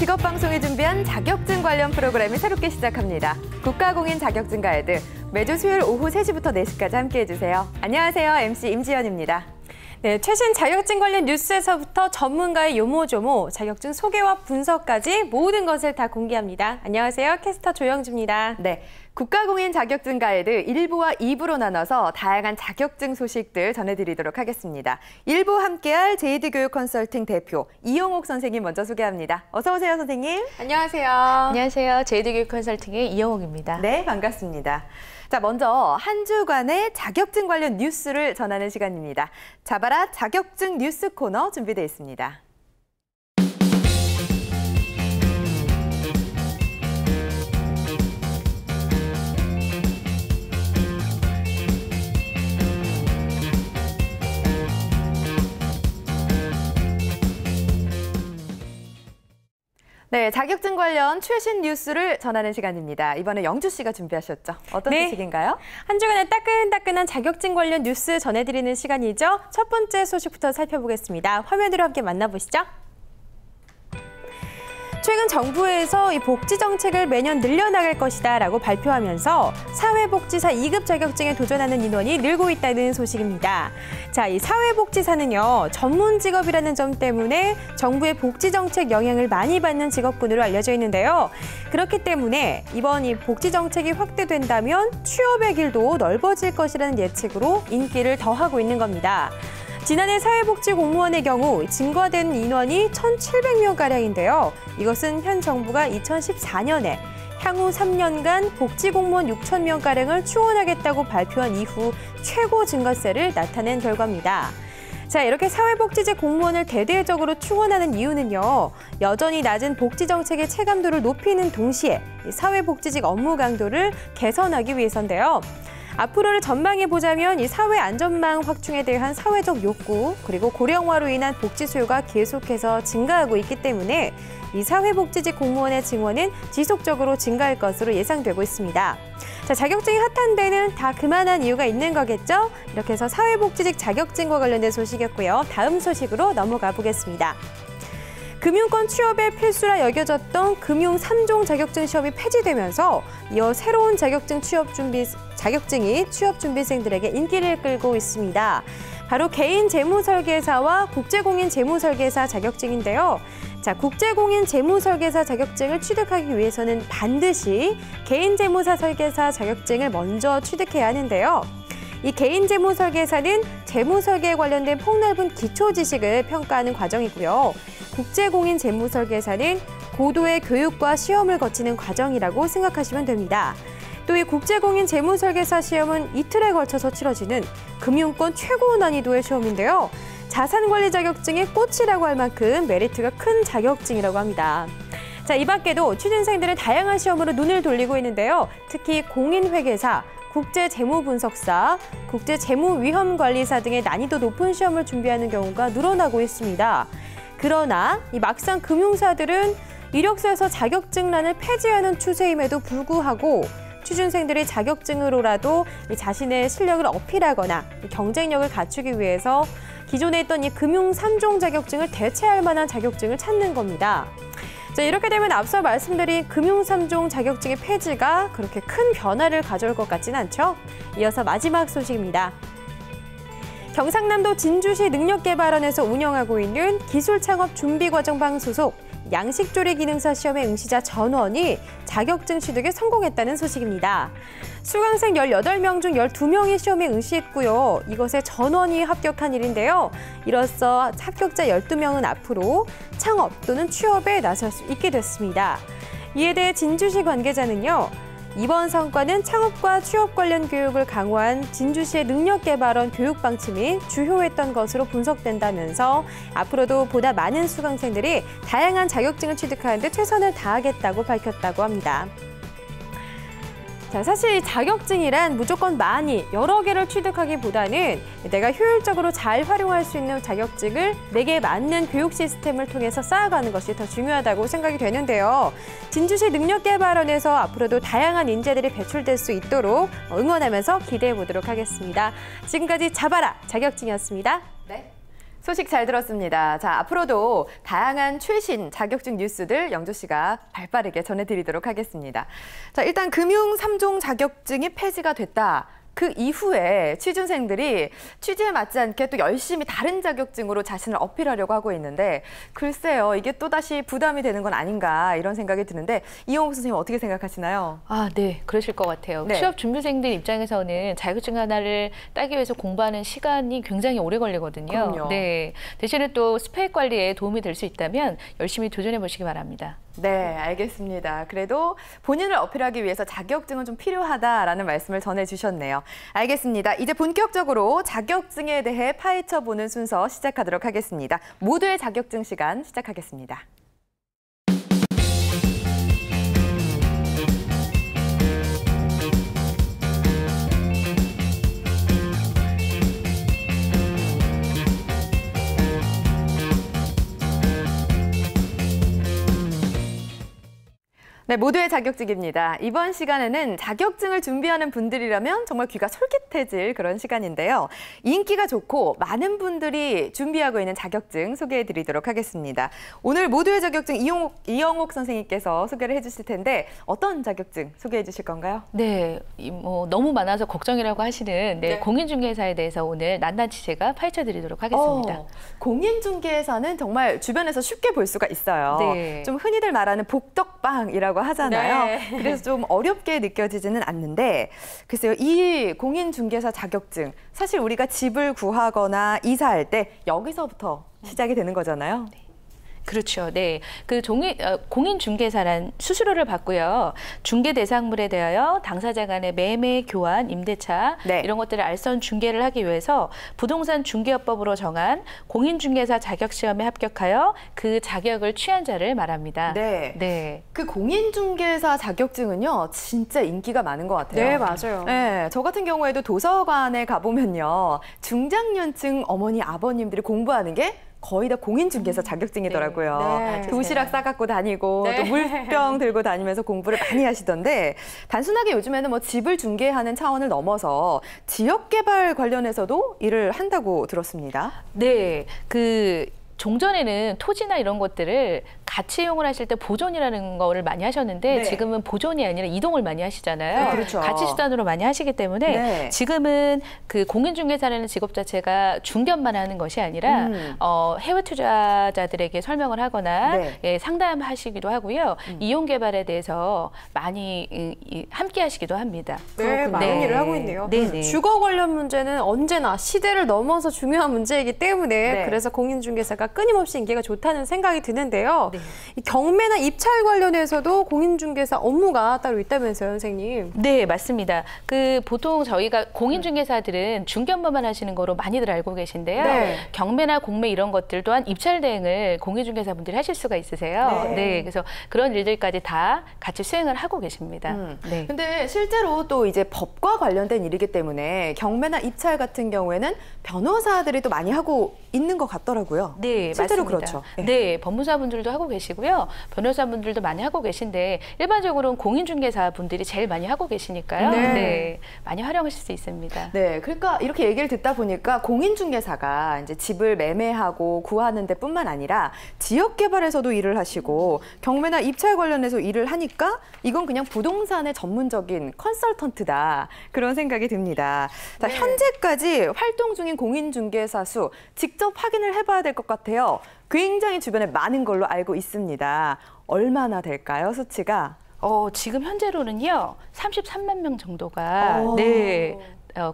직업방송이 준비한 자격증 관련 프로그램이 새롭게 시작합니다. 국가공인 자격증 가이드. 매주 수요일 오후 3시부터 4시까지 함께해주세요. 안녕하세요. MC 임지연입니다. 네, 최신 자격증 관련 뉴스에서부터 전문가의 요모조모, 자격증 소개와 분석까지 모든 것을 다 공개합니다. 안녕하세요. 캐스터 조영주입니다. 네, 국가공인 자격증 가이드 1부와 2부로 나눠서 다양한 자격증 소식들 전해드리도록 하겠습니다. 1부 함께할 제이드교육 컨설팅 대표 이용옥 선생님 먼저 소개합니다. 어서 오세요, 선생님. 안녕하세요. 안녕하세요. 제이드교육 컨설팅의 이용옥입니다. 네, 반갑습니다. 자, 먼저 한 주간의 자격증 관련 뉴스를 전하는 시간입니다. 잡아라 자격증 뉴스 코너 준비되어 있습니다. 네, 자격증 관련 최신 뉴스를 전하는 시간입니다. 이번에 영주 씨가 준비하셨죠? 어떤 소식인가요? 한 주간의 따끈따끈한 자격증 관련 뉴스 전해드리는 시간이죠. 첫 번째 소식부터 살펴보겠습니다. 화면으로 함께 만나보시죠. 최근 정부에서 이 복지 정책을 매년 늘려나갈 것이다라고 발표하면서 사회복지사 2급 자격증에 도전하는 인원이 늘고 있다는 소식입니다. 자, 이 사회복지사는요, 전문 직업이라는 점 때문에 정부의 복지 정책 영향을 많이 받는 직업군으로 알려져 있는데요. 그렇기 때문에 이번 이 복지 정책이 확대된다면 취업의 길도 넓어질 것이라는 예측으로 인기를 더하고 있는 겁니다. 지난해 사회복지 공무원의 경우 증가된 인원이 1,700명가량인데요. 이것은 현 정부가 2014년에 향후 3년간 복지공무원 6,000명가량을 충원하겠다고 발표한 이후 최고 증가세를 나타낸 결과입니다. 자, 이렇게 사회복지직 공무원을 대대적으로 충원하는 이유는요, 여전히 낮은 복지정책의 체감도를 높이는 동시에 사회복지직 업무 강도를 개선하기 위해서인데요. 앞으로를 전망해보자면 이 사회 안전망 확충에 대한 사회적 욕구, 그리고 고령화로 인한 복지 수요가 계속해서 증가하고 있기 때문에 이 사회복지직 공무원의 증원은 지속적으로 증가할 것으로 예상되고 있습니다. 자, 자격증이 핫한 데는 다 그만한 이유가 있는 거겠죠? 이렇게 해서 사회복지직 자격증과 관련된 소식이었고요. 다음 소식으로 넘어가 보겠습니다. 금융권 취업에 필수라 여겨졌던 금융 3종 자격증 시험이 폐지되면서 이어 새로운 자격증이 취업 준비생들에게 인기를 끌고 있습니다. 바로 개인 재무설계사와 국제공인 재무설계사 자격증인데요. 자, 국제공인 재무설계사 자격증을 취득하기 위해서는 반드시 개인 재무사 설계사 자격증을 먼저 취득해야 하는데요. 이 개인 재무설계사는 재무설계에 관련된 폭넓은 기초 지식을 평가하는 과정이고요. 국제공인 재무설계사는 고도의 교육과 시험을 거치는 과정이라고 생각하시면 됩니다. 또 이 국제공인 재무설계사 시험은 이틀에 걸쳐서 치러지는 금융권 최고 난이도의 시험인데요. 자산관리 자격증의 꽃이라고 할 만큼 메리트가 큰 자격증이라고 합니다. 자, 이 밖에도 취준생들은 다양한 시험으로 눈을 돌리고 있는데요. 특히 공인회계사, 국제재무분석사, 국제재무위험관리사 등의 난이도 높은 시험을 준비하는 경우가 늘어나고 있습니다. 그러나 이 막상 금융사들은 이력서에서 자격증란을 폐지하는 추세임에도 불구하고 취준생들이 자격증으로라도 자신의 실력을 어필하거나 경쟁력을 갖추기 위해서 기존에 있던 이 금융 3종 자격증을 대체할 만한 자격증을 찾는 겁니다. 자, 이렇게 되면 앞서 말씀드린 금융 3종 자격증의 폐지가 그렇게 큰 변화를 가져올 것 같진 않죠? 이어서 마지막 소식입니다. 경상남도 진주시 능력개발원에서 운영하고 있는 기술창업준비과정방 소속 양식조리 기능사 시험의 응시자 전원이 자격증 취득에 성공했다는 소식입니다. 수강생 18명 중 12명이 시험에 응시했고요. 이것에 전원이 합격한 일인데요. 이로써 합격자 12명은 앞으로 창업 또는 취업에 나설 수 있게 됐습니다. 이에 대해 진주시 관계자는요, 이번 성과는 창업과 취업 관련 교육을 강화한 진주시의 능력개발원 교육 방침이 주요했던 것으로 분석된다면서 앞으로도 보다 많은 수강생들이 다양한 자격증을 취득하는 데 최선을 다하겠다고 밝혔다고 합니다. 자, 사실 자격증이란 무조건 많이 여러 개를 취득하기보다는 내가 효율적으로 잘 활용할 수 있는 자격증을 내게 맞는 교육 시스템을 통해서 쌓아가는 것이 더 중요하다고 생각이 되는데요. 진주시 능력개발원에서 앞으로도 다양한 인재들이 배출될 수 있도록 응원하면서 기대해 보도록 하겠습니다. 지금까지 잡아라 자격증이었습니다. 네. 소식 잘 들었습니다. 자, 앞으로도 다양한 최신 자격증 뉴스들 영조 씨가 발빠르게 전해드리도록 하겠습니다. 자, 일단 금융 3종 자격증이 폐지가 됐다. 그 이후에 취준생들이 취지에 맞지 않게 또 열심히 다른 자격증으로 자신을 어필하려고 하고 있는데 글쎄요, 이게 또다시 부담이 되는 건 아닌가 이런 생각이 드는데 이용욱 선생님 어떻게 생각하시나요? 아, 네, 그러실 것 같아요. 네. 취업 준비생들 입장에서는 자격증 하나를 따기 위해서 공부하는 시간이 굉장히 오래 걸리거든요. 그럼요. 네, 대신에 또 스펙 관리에 도움이 될 수 있다면 열심히 도전해 보시기 바랍니다. 네, 알겠습니다. 그래도 본인을 어필하기 위해서 자격증은 좀 필요하다라는 말씀을 전해주셨네요. 알겠습니다. 이제 본격적으로 자격증에 대해 파헤쳐보는 순서 시작하도록 하겠습니다. 모두의 자격증 시간 시작하겠습니다. 네, 모두의 자격증입니다. 이번 시간에는 자격증을 준비하는 분들이라면 정말 귀가 솔깃해질 그런 시간인데요. 인기가 좋고 많은 분들이 준비하고 있는 자격증 소개해드리도록 하겠습니다. 오늘 모두의 자격증 이영옥 선생님께서 소개를 해주실 텐데 어떤 자격증 소개해 주실 건가요? 네, 너무 많아서 걱정이라고 하시는 네. 공인중개사에 대해서 오늘 낱낱이 제가 파헤쳐드리도록 하겠습니다. 공인중개사는 정말 주변에서 쉽게 볼 수가 있어요. 네. 좀 흔히들 말하는 복덕방이라고 하잖아요. 네. 그래서 좀 어렵게 느껴지지는 않는데 글쎄요, 이 공인중개사 자격증 사실 우리가 집을 구하거나 이사할 때 여기서부터 시작이 되는 거잖아요. 그렇죠. 네. 공인중개사란 수수료를 받고요. 중개 대상물에 대하여 당사자 간의 매매, 교환, 임대차 네. 이런 것들을 알선 중개를 하기 위해서 부동산 중개업법으로 정한 공인중개사 자격시험에 합격하여 그 자격을 취한 자를 말합니다. 네. 네. 그 공인중개사 자격증은요, 진짜 인기가 많은 것 같아요. 네, 맞아요. 네, 저 같은 경우에도 도서관에 가보면요, 중장년층 어머니, 아버님들이 공부하는 게 거의 다 공인중개사 자격증이더라고요. 네. 도시락 싸갖고 다니고 네. 또 물병 들고 다니면서 공부를 많이 하시던데 단순하게 요즘에는 뭐 집을 중개하는 차원을 넘어서 지역개발 관련해서도 일을 한다고 들었습니다. 네. 종전에는 토지나 이런 것들을 같이 이용을 하실 때 보존이라는 거를 많이 하셨는데 네. 지금은 보존이 아니라 이동을 많이 하시잖아요. 그렇죠. 가치 수단으로 많이 하시기 때문에 네. 지금은 그 공인중개사라는 직업 자체가 중개업만 하는 것이 아니라 해외 투자자들에게 설명을 하거나 네. 예, 상담하시기도 하고요. 이용 개발에 대해서 많이 함께 하시기도 합니다. 네, 그렇군요. 많은 네. 일을 하고 있네요. 네네. 주거 관련 문제는 언제나 시대를 넘어서 중요한 문제이기 때문에 네. 그래서 공인중개사가 끊임없이 인기가 좋다는 생각이 드는데요. 네. 이 경매나 입찰 관련해서도 공인중개사 업무가 따로 있다면서요, 선생님? 네, 맞습니다. 보통 저희가 공인중개사들은 중개업만 하시는 거로 많이들 알고 계신데요. 네. 경매나 공매 이런 것들 또한 입찰 대행을 공인중개사분들이 하실 수가 있으세요. 네. 네, 그래서 그런 일들까지 다 같이 수행을 하고 계십니다. 네. 근데 실제로 또 이제 법과 관련된 일이기 때문에 경매나 입찰 같은 경우에는 변호사들이 또 많이 하고 있는 것 같더라고요. 네, 실제로 맞습니다. 그렇죠. 네, 법무사분들도 하고 계시고요. 변호사분들도 많이 하고 계신데 일반적으로는 공인중개사분들이 제일 많이 하고 계시니까요. 네. 네, 많이 활용하실 수 있습니다. 네, 그러니까 이렇게 얘기를 듣다 보니까 공인중개사가 이제 집을 매매하고 구하는 데뿐만 아니라 지역 개발에서도 일을 하시고 경매나 입찰 관련해서 일을 하니까 이건 그냥 부동산의 전문적인 컨설턴트다 그런 생각이 듭니다. 자, 네. 현재까지 활동 중인 공인중개사 수 직접 확인을 해봐야 될 것 같아요. 굉장히 주변에 많은 걸로 알고 있습니다. 얼마나 될까요, 수치가? 지금 현재로는요, 33만 명 정도가 오. 네,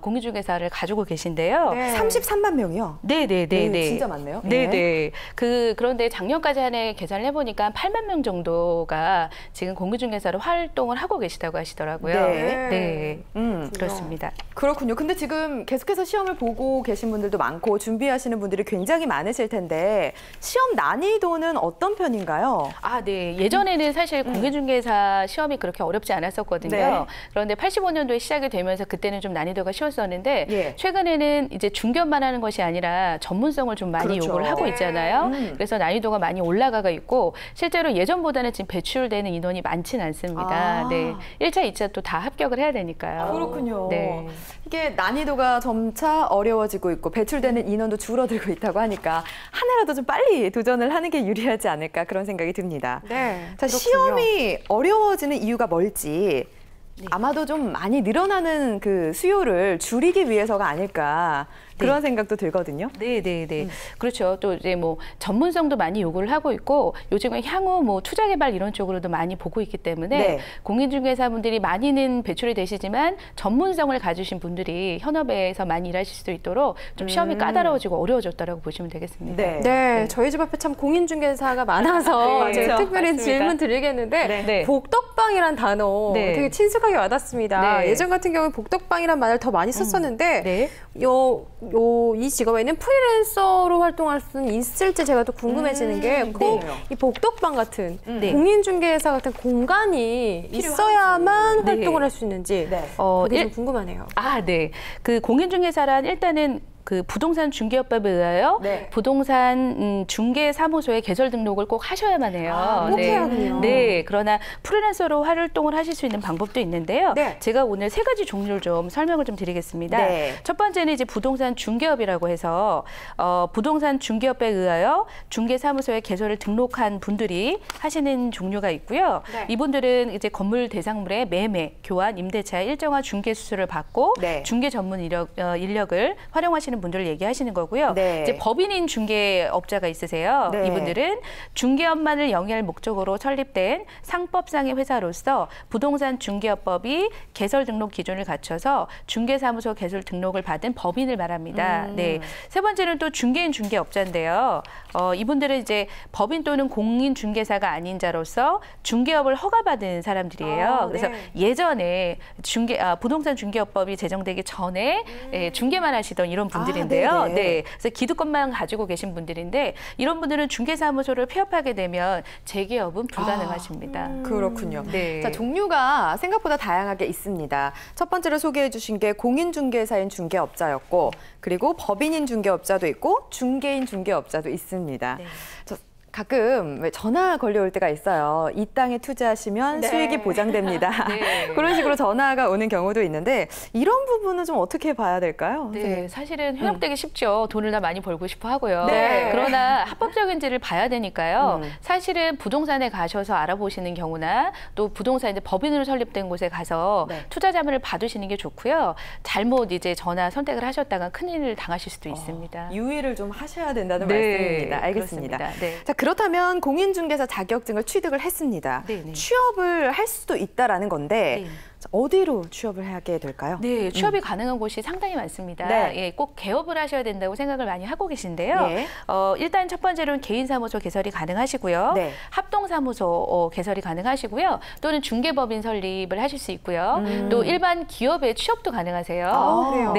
공인중개사를 가지고 계신데요. 네. 33만 명이요? 네네네. 진짜 많네요. 네네. 그런데 작년까지 한 해 계산을 해보니까 8만 명 정도가 지금 공인중개사로 활동을 하고 계시다고 하시더라고요. 네. 네. 음. 그렇습니다. 그렇군요. 근데 지금 계속해서 시험을 보고 계신 분들도 많고 준비하시는 분들이 굉장히 많으실 텐데 시험 난이도는 어떤 편인가요? 아, 네. 예전에는 사실 공인중개사 시험이 그렇게 어렵지 않았었거든요. 네. 그런데 85년도에 시작이 되면서 그때는 좀 난이도가 쉬웠었는데 예. 최근에는 이제 중개업만 하는 것이 아니라 전문성을 좀 많이 그렇죠. 요구를 하고 있잖아요. 그래서 그래서 난이도가 많이 올라가고 있고 실제로 예전보다는 지금 배출되는 인원이 많지는 않습니다. 아. 네. 1차, 2차 또 다 합격을 해야 되니까요. 그렇군요. 네. 이게 난이도가 점차 어려워지고 있고 배출되는 인원도 줄어들고 있다고 하니까 하나라도 좀 빨리 도전을 하는 게 유리하지 않을까 그런 생각이 듭니다. 네. 자, 그렇군요. 시험이 어려워지는 이유가 뭘지 아마도 좀 많이 늘어나는 그 수요를 줄이기 위해서가 아닐까 그런 생각도 들거든요. 네. 그렇죠. 또 이제 뭐 전문성도 많이 요구를 하고 있고 요즘에 향후 뭐 투자 개발 이런 쪽으로도 많이 보고 있기 때문에 네. 공인중개사분들이 많이는 배출이 되시지만 전문성을 가지신 분들이 현업에서 많이 일하실 수 있도록 좀 시험이 까다로워지고 어려워졌다라고 보시면 되겠습니다. 네, 저희 집 앞에 참 공인중개사가 많아서 네, 제가 그렇죠. 특별히 맞습니다. 질문 드리겠는데 네. 복덕방이란 단어 네. 되게 친숙하게 와닿습니다. 네. 예전 같은 경우에 복덕방이란 말을 더 많이 썼었는데 네. 이 직업에는 프리랜서로 활동할 수는 있을지 제가 또 궁금해지는 게 꼭 이 복덕방 같은 공인중개사 같은 공간이 있어야만 네. 활동을 할 수 있는지 그게 좀 궁금하네요. 네. 그 공인중개사란 일단은 그 부동산 중개업법에 의하여 부동산 중개사무소에 개설 등록을 꼭 하셔야만 해요. 꼭 해야 하군요. 네. 그러나 프리랜서로 활동을 하실 수 있는 방법도 있는데요. 제가 오늘 3가지 종류를 좀 설명을 좀 드리겠습니다. 첫 번째는 이제 부동산 중개업이라고 해서 부동산 중개업에 의하여 중개사무소에 개설을 등록한 분들이 하시는 종류가 있고요. 이분들은 이제 건물 대상물의 매매, 교환, 임대차의 일정한 중개 수수료를 받고 중개 전문 인력을 활용하시는 분들을 얘기하시는 거고요. 이제 법인인 중개업자가 있으세요. 이분들은 중개업만을 영위할 목적으로 설립된 상법상의 회사로서 부동산 중개업법이 개설 등록 기준을 갖춰서 중개사무소 개설 등록을 받은 법인을 말합니다. 세 번째는 또 중개인 중개업자인데요. 이분들은 이제 법인 또는 공인 중개사가 아닌 자로서 중개업을 허가받은 사람들이에요. 그래서 예전에 부동산 중개업법이 제정되기 전에 중개만 하시던 이런 분들인데요. 그래서 기득권만 가지고 계신 분들인데 이런 분들은 중개사무소를 폐업하게 되면 재개업은 불가능하십니다. 그렇군요. 자, 종류가 생각보다 다양하게 있습니다. 첫 번째로 소개해 주신 게 공인중개사인 중개업자였고 그리고 법인인 중개업자도 있고 중개인 중개업자도 있습니다. 가끔 왜 전화 걸려올 때가 있어요. 이 땅에 투자하시면 수익이 보장됩니다. 그런 식으로 전화가 오는 경우도 있는데 이런 부분은 좀 어떻게 봐야 될까요? 사실은 현혹되기 쉽죠. 돈을 다 많이 벌고 싶어 하고요. 그러나 합법적인지를 봐야 되니까요. 사실은 부동산에 가셔서 알아보시는 경우나 또 부동산 이제 법인으로 설립된 곳에 가서 투자 자문을 받으시는 게 좋고요. 잘못 이제 전화 선택을 하셨다가 큰일을 당하실 수도 있습니다. 유의를 좀 하셔야 된다는 말씀입니다. 알겠습니다. 자, 그렇다면 공인중개사 자격증을 취득을 했습니다. 취업을 할 수도 있다라는 건데 어디로 취업을 하게 될까요? 취업이 가능한 곳이 상당히 많습니다. 꼭 개업을 하셔야 된다고 생각을 많이 하고 계신데요. 일단 첫 번째로는 개인사무소 개설이 가능하시고요. 합동사무소 개설이 가능하시고요. 또는 중개법인 설립을 하실 수 있고요. 또 일반 기업의 취업도 가능하세요.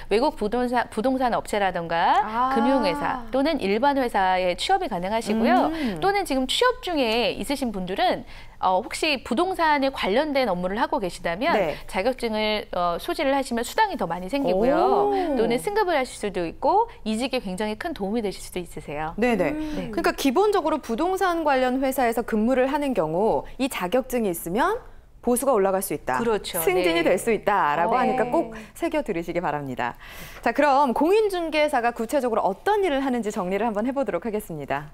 외국 부동산 업체라든가 금융회사 또는 일반 회사의 취업이 가능하시고요. 또는 지금 취업 중에 있으신 분들은 혹시 부동산에 관련된 업무를 하고 계시다면 자격증을 소지를 하시면 수당이 더 많이 생기고요. 또는 승급을 하실 수도 있고 이직에 굉장히 큰 도움이 되실 수도 있으세요. 그러니까 기본적으로 부동산 관련 회사에서 근무를 하는 경우 이 자격증이 있으면 보수가 올라갈 수 있다. 승진이 될 수 있다라고 하니까 꼭 새겨 들으시기 바랍니다. 자, 그럼 공인중개사가 구체적으로 어떤 일을 하는지 정리를 한번 해보도록 하겠습니다.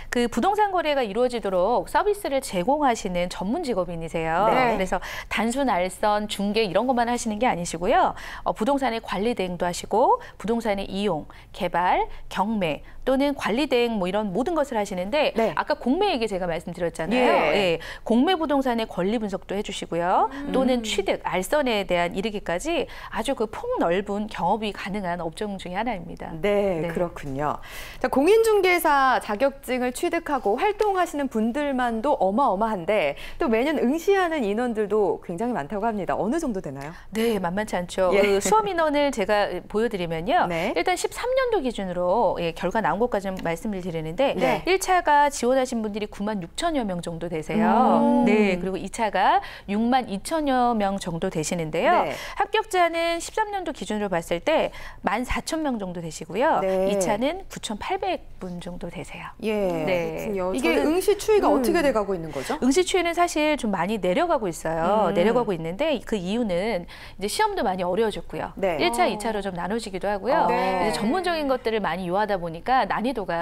그 부동산 거래가 이루어지도록 서비스를 제공하시는 전문 직업인이세요. 그래서 단순 알선, 중개 이런 것만 하시는 게 아니시고요. 부동산의 관리 대행도 하시고 부동산의 이용, 개발, 경매 또는 관리 대행 뭐 이런 모든 것을 하시는데 아까 공매 얘기 제가 말씀드렸잖아요. 공매 부동산의 권리 분석도 해주시고요. 또는 취득, 알선에 대한 이르기까지 아주 그 폭넓은 경업이 가능한 업종 중에 하나입니다. 그렇군요. 자, 공인중개사 자격증을 취득하고 활동하시는 분들만도 어마어마한데 또 매년 응시하는 인원들도 굉장히 많다고 합니다. 어느 정도 되나요? 만만치 않죠. 그 수험 인원을 제가 보여드리면요. 일단 13년도 기준으로 결과 나온 것까지 좀 말씀을 드리는데 1차가 지원하신 분들이 9만 6천여 명 정도 되세요. 그리고 2차가 6만 2천여 명 정도 되시는데요. 합격자는 13년도 기준으로 봤을 때 14,000명 정도 되시고요. 2차는 9,800분 정도 되세요. 계세요. 예. 네. 그렇군요. 이게 응시 추이가 어떻게 돼가고 있는 거죠? 응시 추이는 사실 좀 많이 내려가고 있어요. 내려가고 있는데 그 이유는 이제 시험도 많이 어려워졌고요. 네. 1차, 2차로 좀 나눠지기도 하고요. 네. 이제 전문적인 것들을 많이 요하다 보니까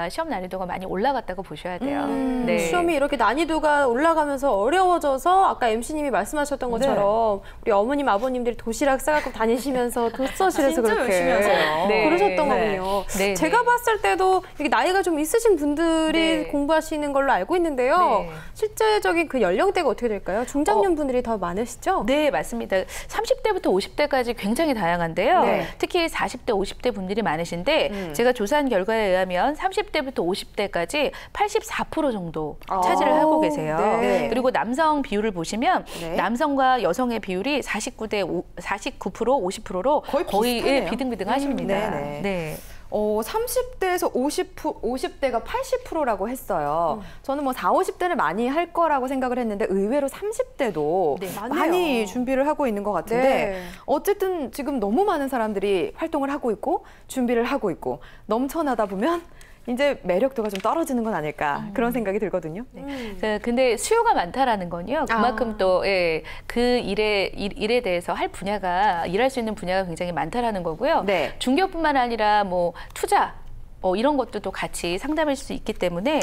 시험 난이도가 많이 올라갔다고 보셔야 돼요. 네. 시험이 이렇게 난이도가 올라가면서 어려워져서 아까 MC님이 말씀하셨던 것처럼 우리 어머님, 아버님들이 도시락 싸갖고 다니시면서 도서실에서 진짜 그렇게 열심히 하세요. 네. 그러셨던 네. 거군요. 네. 제가 봤을 때도 이렇게 나이가 좀 있으신 분들이 네. 공부하시는 걸로 알고 있는데요. 네. 실제적인 그 연령대가 어떻게 될까요? 중장년 분들이 더 많으시죠? 네, 맞습니다. 30대부터 50대까지 굉장히 다양한데요. 네. 특히 40대, 50대 분들이 많으신데 제가 조사한 결과에 의하면 30대부터 50대까지 84% 정도 차지를 하고 계세요. 네. 그리고 남성 비율을 보시면 네. 남성과 여성의 비율이 49% 50%로 거의 비슷하네요. 비등비등하십니다. 네네. 네. 30대에서 50대가 80%라고 했어요. 저는 뭐 40, 50대는 많이 할 거라고 생각을 했는데 의외로 30대도 네, 많이 준비를 하고 있는 것 같은데 네. 어쨌든 지금 너무 많은 사람들이 활동을 하고 있고 준비를 하고 있고 넘쳐나다 보면 이제 매력도가 좀 떨어지는 건 아닐까 그런 생각이 들거든요. 근데 수요가 많다라는 건요. 그만큼 또 그 일에 대해서 할 분야가 일할 수 있는 분야가 굉장히 많다라는 거고요. 네. 중개업뿐만 아니라 뭐 투자 이런 것도 또 같이 상담할 수 있기 때문에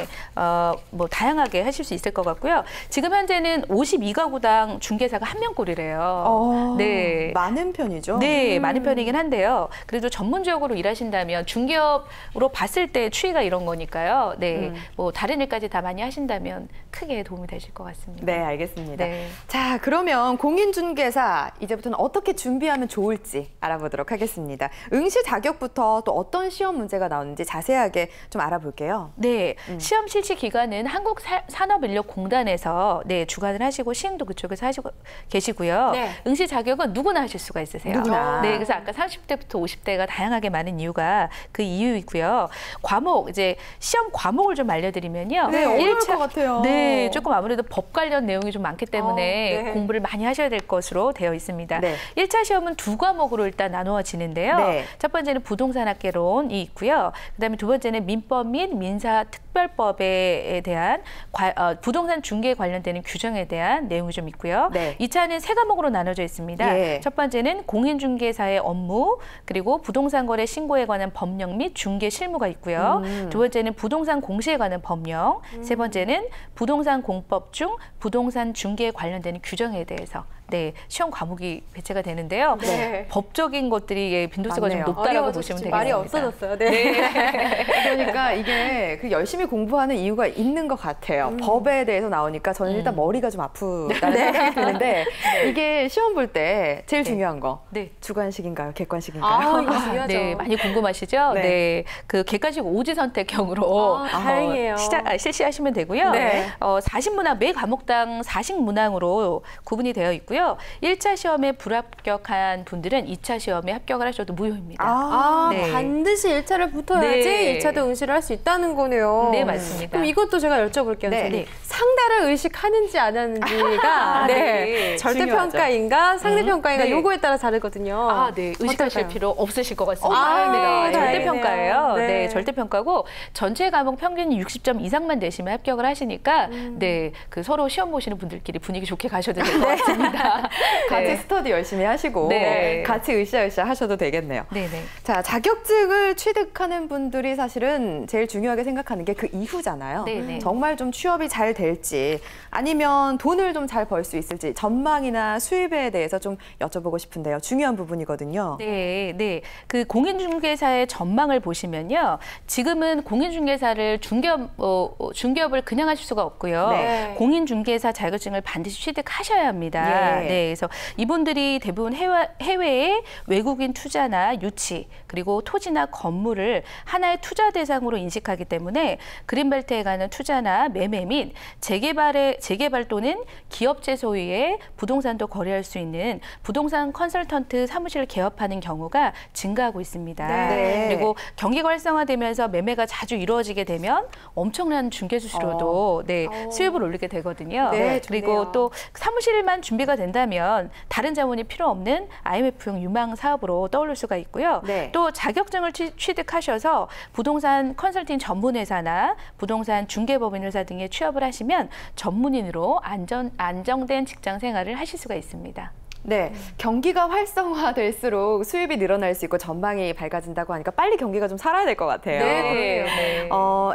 뭐 다양하게 하실 수 있을 것 같고요. 지금 현재는 52가구당 중개사가 1명꼴이래요. 네. 많은 편이죠. 네, 많은 편이긴 한데요. 그래도 전문적으로 일하신다면 중개업으로 봤을 때 추이가 이런 거니까요. 네, 뭐 다른 일까지 다 많이 하신다면 크게 도움이 되실 것 같습니다. 네, 알겠습니다. 네. 자, 그러면 공인중개사 이제부터는 어떻게 준비하면 좋을지 알아보도록 하겠습니다. 응시 자격부터 또 어떤 시험 문제가 나오는지 자세하게 좀 알아볼게요. 네, 시험 실시 기관은 한국산업인력공단에서 주관을 하시고 시행도 그쪽에서 하시고 계시고요. 네. 응시 자격은 누구나 하실 수가 있으세요. 누구나. 네, 그래서 아까 30대부터 50대가 다양하게 많은 이유가 그 이유이고요. 과목 이제 시험 과목을 좀 알려드리면요. 네, 어려울 것 같아요. 네, 조금 아무래도 법 관련 내용이 좀 많기 때문에 네. 공부를 많이 하셔야 될 것으로 되어 있습니다. 네. 1차 시험은 2과목으로 일단 나누어지는데요. 네. 첫 번째는 부동산학개론이 있고요. 그다음에 두 번째는 민법 및 민사특별법에 대한 부동산 중개 관련되는 규정에 대한 내용이 좀 있고요. 네. 2차는 세 과목으로 나눠져 있습니다. 예. 첫 번째는 공인중개사의 업무, 그리고 부동산 거래 신고에 관한 법령 및 중개 실무가 있고요. 두 번째는 부동산 공시에 관한 법령, 세 번째는 부동산 공법 중 부동산 중개에 관련되는 규정에 대해서 시험 과목이 배치가 되는데요. 네. 법적인 것들이 빈도수가 좀 맞네요. 높다라고 보시면 되겠습니다. 말이 없어졌어요. 네. 그러니까 이게 그 열심히 공부하는 이유가 있는 것 같아요. 법에 대해서 나오니까 저는 일단 머리가 좀 아프다는 생각이 드는데 이게 시험 볼 때 제일 중요한 거 주관식인가요? 객관식인가요? 이거 중요하죠. 네, 많이 궁금하시죠? 네. 네, 그 객관식 오지 선택형으로 다행이에요. 실시하시면 되고요. 네. 40문항 매 과목당 40문항으로 구분이 되어 있고요. 1차 시험에 불합격한 분들은 2차 시험에 합격을 하셔도 무효입니다. 네. 반드시 1차를 붙어야지 네. 2차도 응시를 할 수 있다는 거네요. 네, 맞습니다. 그럼 이것도 제가 여쭤볼게요. 네. 선생님. 상대를 의식하는지 안 하는지가 네. 절대평가인가 상대평가인가 네. 요거에 따라 다르거든요. 네. 의식하실 어떨까요? 필요 없으실 것 같습니다. 다행이다. 절대평가예요. 네. 네, 절대평가고 전체 과목 평균 60점 이상만 내시면 합격을 하시니까 그 서로 시험 보시는 분들끼리 분위기 좋게 가셔도 될 것 같습니다. 같이 스터디 열심히 하시고 같이 으쌰으쌰 하셔도 되겠네요. 네네. 자, 자격증을 취득하는 분들이 사실은 제일 중요하게 생각하는 게 그 이후잖아요. 네네. 정말 좀 취업이 잘 될지 아니면 돈을 좀 잘 벌 수 있을지 전망이나 수입에 대해서 좀 여쭤보고 싶은데요. 중요한 부분이거든요. 네. 그 공인중개사의 전망을 보시면요. 지금은 공인중개사를 중개업을 그냥 하실 수가 없고요. 네. 공인중개사 자격증을 반드시 취득하셔야 합니다. 예. 네, 그래서 이분들이 대부분 해외에 외국인 투자나 유치, 그리고 토지나 건물을 하나의 투자 대상으로 인식하기 때문에 그린벨트에 가는 투자나 매매 및 재개발 또는 기업체 소유의 부동산도 거래할 수 있는 부동산 컨설턴트 사무실을 개업하는 경우가 증가하고 있습니다. 네. 그리고 경기가 활성화되면서 매매가 자주 이루어지게 되면 엄청난 중개 수수료도 수입을 올리게 되거든요. 네, 그리고 좋네요. 또 사무실만 준비가 된다면 다른 자본이 필요 없는 IMF형 유망 사업으로 떠오를 수가 있고요. 네. 또 자격증을 취득하셔서 부동산 컨설팅 전문 회사나 회사, 부동산 중개법인 회사 등에 취업을 하시면 전문인으로 안정된 직장 생활을 하실 수가 있습니다. 네, 경기가 활성화될수록 수입이 늘어날 수 있고 전망이 밝아진다고 하니까 빨리 경기가 좀 살아야 될 것 같아요. 네.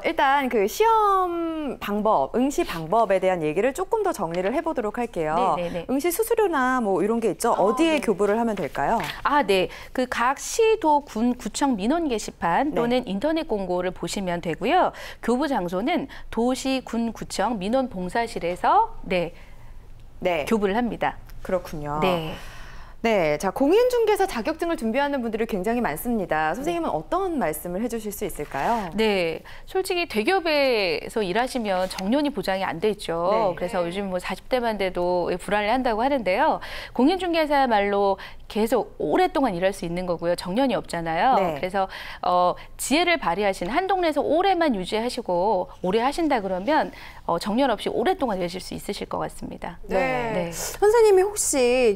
일단 그 시험 방법, 응시 방법에 대한 얘기를 조금 더 정리를 해보도록 할게요. 네네네. 응시 수수료나 뭐 이런 게 있죠. 어디에 교부를 하면 될까요? 네. 그 각 시도 군 구청 민원 게시판 또는 인터넷 공고를 보시면 되고요. 교부 장소는 도시 군 구청 민원 봉사실에서 교부를 합니다. 그렇군요. 네. 네, 자, 공인중개사 자격증을 준비하는 분들이 굉장히 많습니다. 선생님은 어떤 말씀을 해주실 수 있을까요? 네, 솔직히 대기업에서 일하시면 정년이 보장이 안 돼 있죠. 네. 그래서 요즘 뭐 40대만 돼도 불안을 한다고 하는데요. 공인중개사야말로 계속 오랫동안 일할 수 있는 거고요. 정년이 없잖아요. 네. 그래서 지혜를 발휘하신 한 동네에서 오래만 유지하시고 오래 하신다 그러면 정년 없이 오랫동안 일하실 수 있으실 것 같습니다. 네. 선생님이 혹시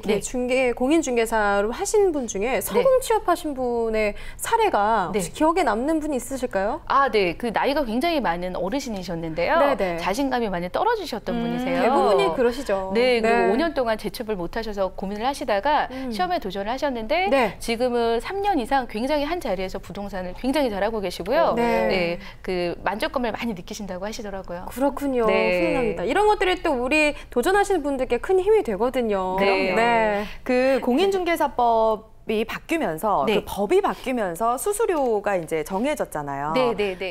공인중개사로 하신 분 중에 성공 취업하신 분의 사례가 혹시 기억에 남는 분이 있으실까요? 네. 그 나이가 굉장히 많은 어르신이셨는데요. 자신감이 많이 떨어지셨던 분이세요. 대부분이 그러시죠. 네. 그리고 5년 동안 재취업을 못 하셔서 고민을 하시다가 시험에 도전을 하셨는데 지금은 3년 이상 굉장히 한 자리에서 부동산을 굉장히 잘하고 계시고요. 그 만족감을 많이 느끼신다고 하시더라고요. 그렇군요. 훈훈합니다. 이런 것들이 또 우리 도전하시는 분들께 큰 힘이 되거든요. 그럼요. 그 공인중개사법이 바뀌면서 그 법이 바뀌면서 수수료가 이제 정해졌잖아요.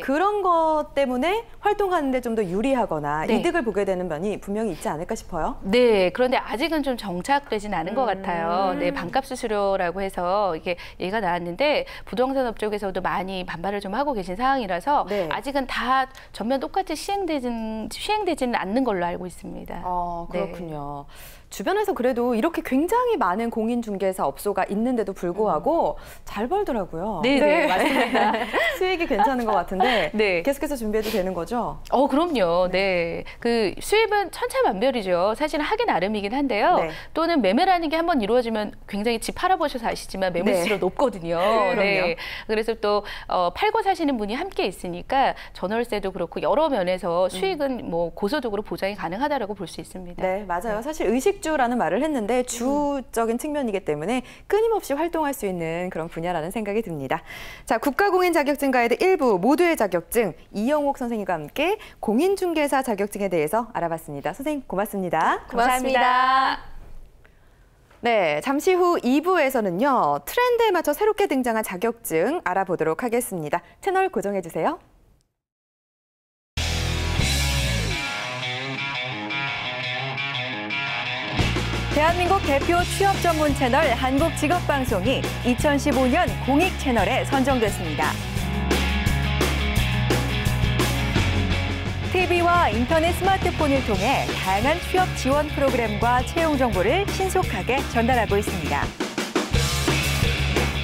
그런 것 때문에 활동하는데 좀 더 유리하거나 이득을 보게 되는 면이 분명히 있지 않을까 싶어요. 네, 그런데 아직은 좀 정착되진 않은 것 같아요. 반값 수수료라고 해서 이게 얘기가 나왔는데 부동산업 쪽에서도 많이 반발을 좀 하고 계신 상황이라서 아직은 다 전면 똑같이 시행되지는 않는 걸로 알고 있습니다. 그렇군요. 주변에서 그래도 이렇게 굉장히 많은 공인중개사 업소가 있는데도 불구하고 잘 벌더라고요. 네, 맞습니다. 수익이 괜찮은 것 같은데 계속해서 준비해도 되는 거죠? 그럼요. 네. 그 수입은 천차만별이죠. 사실은 하기 나름이긴 한데요. 또는 매매라는 게 한번 이루어지면 굉장히 집 팔아보셔서 아시지만 매매 수수료 높거든요. 그래서 또 팔고 사시는 분이 함께 있으니까 전월세도 그렇고 여러 면에서 수익은 뭐 고소득으로 보장이 가능하다라고 볼 수 있습니다. 네, 맞아요. 사실 의식주라는 말을 했는데 주적인 측면이기 때문에 끊임없이 활동할 수 있는 그런 분야라는 생각이 듭니다. 자, 국가공인 자격증 가이드 1부 모두의 자격증 이영옥 선생님과 함께 공인중개사 자격증에 대해서 알아봤습니다. 선생님 고맙습니다. 감사합니다. 네, 잠시 후 2부에서는요. 트렌드에 맞춰 새롭게 등장한 자격증 알아보도록 하겠습니다. 채널 고정해 주세요. 대한민국 대표 취업 전문 채널 한국직업방송이 2015년 공익 채널에 선정됐습니다. TV와 인터넷 스마트폰을 통해 다양한 취업 지원 프로그램과 채용 정보를 신속하게 전달하고 있습니다.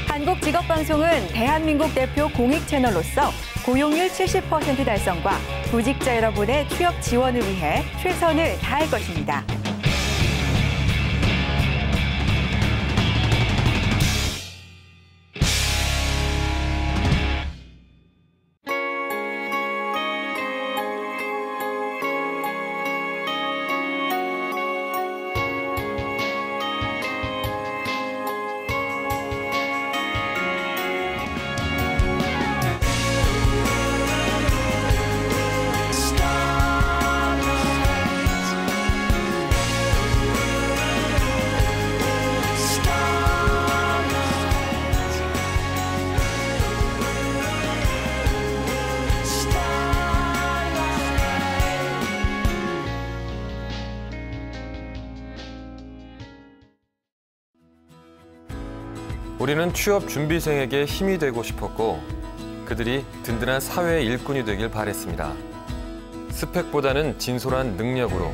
한국직업방송은 대한민국 대표 공익 채널로서 고용률 70% 달성과 구직자 여러분의 취업 지원을 위해 최선을 다할 것입니다. 우리는 취업 준비생에게 힘이 되고 싶었고 그들이 든든한 사회의 일꾼이 되길 바랬습니다. 스펙보다는 진솔한 능력으로,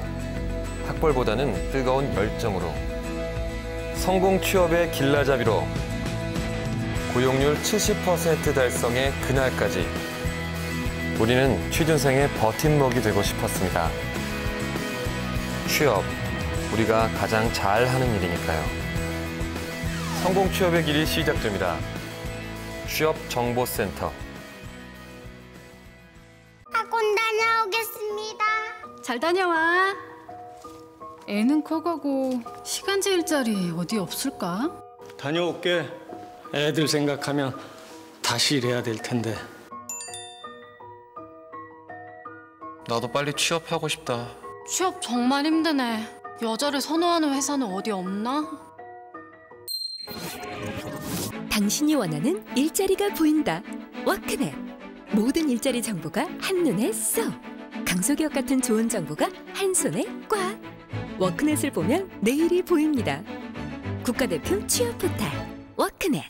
학벌보다는 뜨거운 열정으로, 성공 취업의 길라잡이로, 고용률 70% 달성의 그날까지 우리는 취준생의 버팀목이 되고 싶었습니다. 취업, 우리가 가장 잘하는 일이니까요. 성공 취업의 길이 시작됩니다. 취업정보센터. 하고 잘 다녀와. 애는 커가고 시간제 일자리 어디 없을까? 다녀올게. 애들 생각하면 다시 일해야 될 텐데. 나도 빨리 취업하고 싶다. 취업 정말 힘드네. 여자를 선호하는 회사는 어디 없나? 당신이 원하는 일자리가 보인다. 워크넷. 모든 일자리 정보가 한눈에 쏙. 강소기업 같은 좋은 정보가 한 손에 꽉. 워크넷을 보면 내일이 보입니다. 국가대표 취업 포탈 워크넷.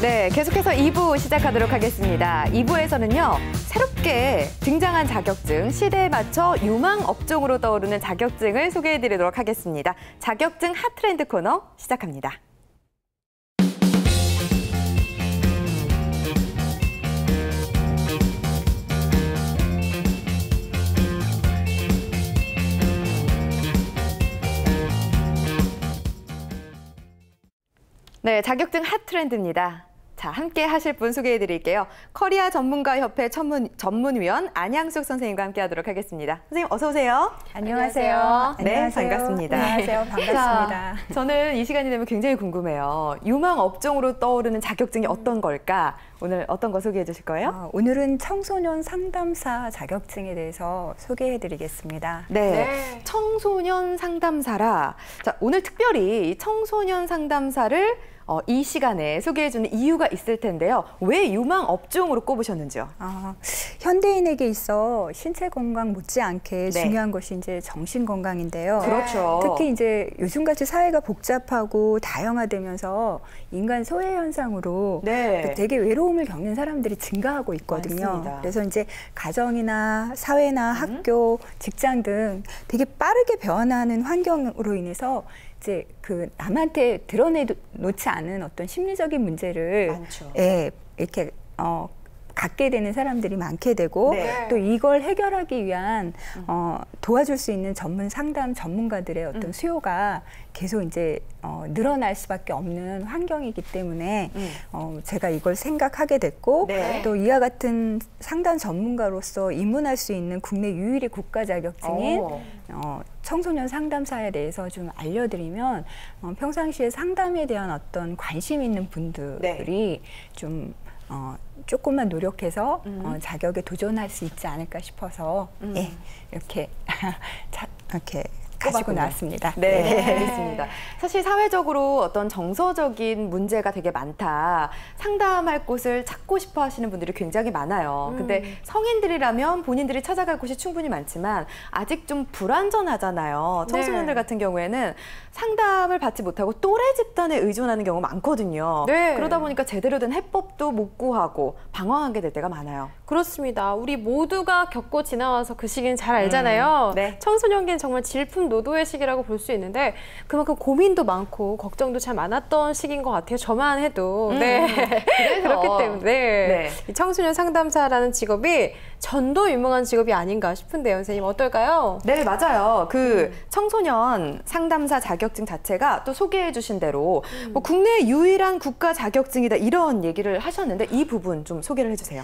네, 계속해서 2부 시작하도록 하겠습니다. 2부에서는요, 새롭게 등장한 자격증, 시대에 맞춰 유망 업종으로 떠오르는 자격증을 소개해드리도록 하겠습니다. 자격증 핫트렌드 코너 시작합니다. 네, 자격증 핫트렌드입니다. 자, 함께 하실 분 소개해드릴게요. 커리어 전문가협회 전문위원 안양숙 선생님과 함께 하도록 하겠습니다. 선생님 어서 오세요. 안녕하세요. 네, 안녕하세요. 반갑습니다. 안녕하세요. 반갑습니다. 자, 저는 이 시간이 되면 굉장히 궁금해요. 유망 업종으로 떠오르는 자격증이 어떤 걸까? 오늘 어떤 거 소개해 주실 거예요? 오늘은 청소년 상담사 자격증에 대해서 소개해 드리겠습니다. 네, 청소년 상담사라. 자, 오늘 특별히 이 청소년 상담사를 이 시간에 소개해주는 이유가 있을 텐데요. 왜 유망 업종으로 꼽으셨는지요? 현대인에게 있어 신체 건강 못지않게 중요한 것이 이제 정신 건강인데요. 그렇죠. 특히 이제 요즘같이 사회가 복잡하고 다양화되면서 인간 소외 현상으로 되게 외로움을 겪는 사람들이 증가하고 있거든요. 맞습니다. 그래서 이제 가정이나 사회나 학교, 직장 등 되게 빠르게 변하는 환경으로 인해서 이제 그 남한테 드러내놓지 않은 어떤 심리적인 문제를 이렇게 갖게 되는 사람들이 많게 되고 또 이걸 해결하기 위한 도와줄 수 있는 전문 상담 전문가들의 어떤 수요가 계속 이제 늘어날 수밖에 없는 환경이기 때문에 제가 이걸 생각하게 됐고 또 이와 같은 상담 전문가로서 입문할 수 있는 국내 유일의 국가 자격증인 청소년 상담사에 대해서 좀 알려드리면 평상시에 상담에 대한 어떤 관심 있는 분들이 좀 조금만 노력해서 자격에 도전할 수 있지 않을까 싶어서 이렇게 가지고 나왔습니다. 네, 알겠습니다. 사실 사회적으로 어떤 정서적인 문제가 되게 많다. 상담할 곳을 찾고 싶어 하시는 분들이 굉장히 많아요. 근데 성인들이라면 본인들이 찾아갈 곳이 충분히 많지만 아직 좀 불안전하잖아요. 청소년들 같은 경우에는 상담을 받지 못하고 또래 집단에 의존하는 경우가 많거든요. 그러다 보니까 제대로 된 해법도 못 구하고 방황하게 될 때가 많아요. 그렇습니다. 우리 모두가 겪고 지나와서 그 시기는 잘 알잖아요. 청소년기는 정말 질풍노도의 시기라고 볼 수 있는데 그만큼 고민도 많고 걱정도 참 많았던 시기인 것 같아요. 저만 해도. 그렇기 때문에 이 청소년 상담사라는 직업이 전도 유명한 직업이 아닌가 싶은데요. 선생님 어떨까요? 네, 맞아요. 그 청소년 상담사 자격증 자체가 또 소개해 주신 대로 뭐 국내 유일한 국가 자격증이다 이런 얘기를 하셨는데 이 부분 좀 소개를 해주세요.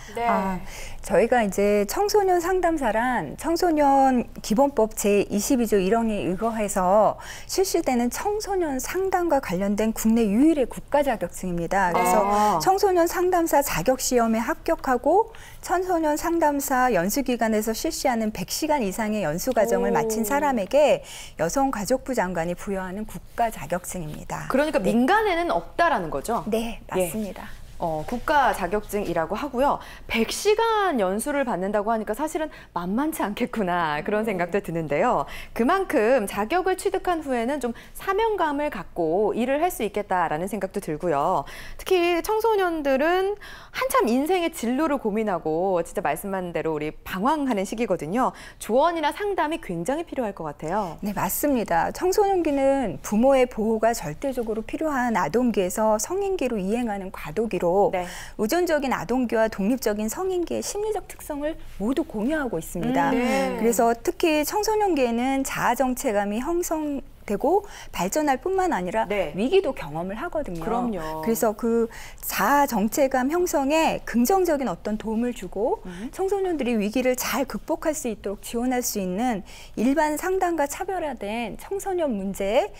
저희가 이제 청소년 상담사란 청소년 기본법 제22조 1항에 의거해서 실시되는 청소년 상담과 관련된 국내 유일의 국가 자격증입니다. 그래서 청소년 상담사 자격 시험에 합격하고 청소년 상담사 연수기관에서 실시하는 100시간 이상의 연수 과정을 마친 사람에게 여성가족부 장관이 부여하는 국가 자격증입니다. 그러니까 민간에는 없다라는 거죠? 네, 맞습니다. 국가 자격증이라고 하고요. 100시간 연수를 받는다고 하니까 사실은 만만치 않겠구나 그런 생각도 드는데요. 그만큼 자격을 취득한 후에는 좀 사명감을 갖고 일을 할 수 있겠다라는 생각도 들고요. 특히 청소년들은 한참 인생의 진로를 고민하고 진짜 말씀하신 대로 우리 방황하는 시기거든요. 조언이나 상담이 굉장히 필요할 것 같아요. 네, 맞습니다. 청소년기는 부모의 보호가 절대적으로 필요한 아동기에서 성인기로 이행하는 과도기로 네. 의존적인 아동기와 독립적인 성인기의 심리적 특성을 모두 공유하고 있습니다. 그래서 특히 청소년기에는 자아 정체감이 형성되고 발전할 뿐만 아니라 네. 위기도 경험을 하거든요. 그럼요. 그래서 그 자아 정체감 형성에 긍정적인 어떤 도움을 주고 청소년들이 위기를 잘 극복할 수 있도록 지원할 수 있는 일반 상담과 차별화된 청소년 문제에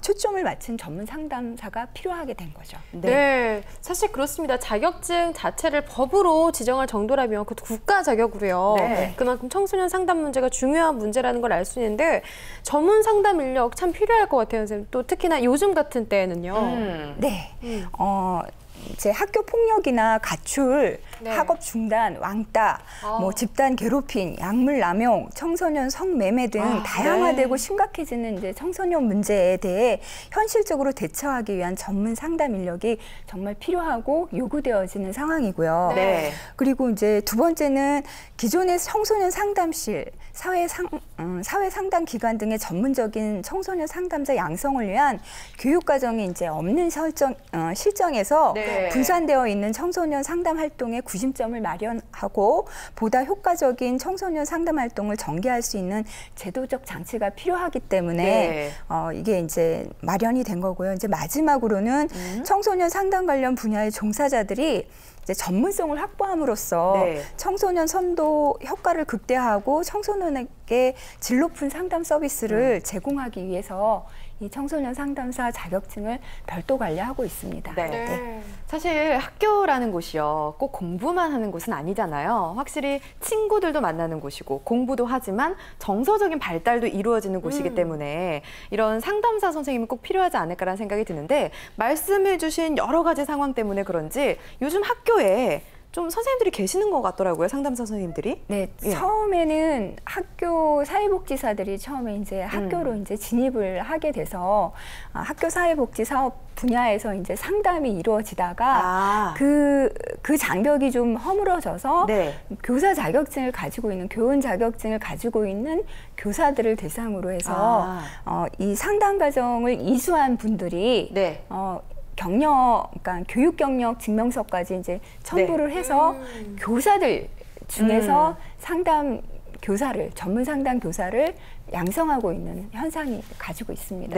초점을 맞춘 전문 상담사가 필요하게 된 거죠. 네, 사실 그렇습니다. 자격증 자체를 법으로 지정할 정도라면 그것도 국가 자격으로요. 네. 그만큼 청소년 상담 문제가 중요한 문제라는 걸 알 수 있는데 전문 상담 인력 참 필요할 것 같아요, 선생님. 또 특히나 요즘 같은 때에는요. 네. 이제 학교 폭력이나 가출, 학업 중단, 왕따, 뭐 집단 괴롭힘, 약물 남용, 청소년 성매매 등 다양화되고 심각해지는 이제 청소년 문제에 대해 현실적으로 대처하기 위한 전문 상담 인력이 정말 필요하고 요구되어지는 상황이고요. 네. 그리고 이제 두 번째는 기존의 청소년 상담실, 사회 상담 기관 등의 전문적인 청소년 상담자 양성을 위한 교육 과정이 이제 없는 실정에서 분산되어 있는 청소년 상담 활동의 구심점을 마련하고 보다 효과적인 청소년 상담 활동을 전개할 수 있는 제도적 장치가 필요하기 때문에 이게 이제 마련이 된 거고요. 이제 마지막으로는 청소년 상담 관련 분야의 종사자들이 이제 전문성을 확보함으로써 청소년 선도 효과를 극대화하고 청소년에게 질 높은 상담 서비스를 제공하기 위해서 이 청소년 상담사 자격증을 별도 관리하고 있습니다. 네. 사실 학교라는 곳이요, 꼭 공부만 하는 곳은 아니잖아요. 확실히 친구들도 만나는 곳이고 공부도 하지만 정서적인 발달도 이루어지는 곳이기 때문에 이런 상담사 선생님은 꼭 필요하지 않을까라는 생각이 드는데 말씀해 주신 여러 가지 상황 때문에 그런지 요즘 학교에 좀 선생님들이 계시는 것 같더라고요, 상담사 선생님들이. 네, 처음에는 학교 사회복지사들이 처음에 이제 학교로 이제 진입을 하게 돼서 학교 사회복지 사업 분야에서 이제 상담이 이루어지다가 그 장벽이 좀 허물어져서 교사 자격증을 가지고 있는 교원 자격증을 가지고 있는 교사들을 대상으로 해서 이 상담 과정을 이수한 분들이 그러니까 교육 경력 증명서까지 이제 첨부를 해서 교사들 중에서 전문 상담 교사를 양성하고 있는 현상이 가지고 있습니다.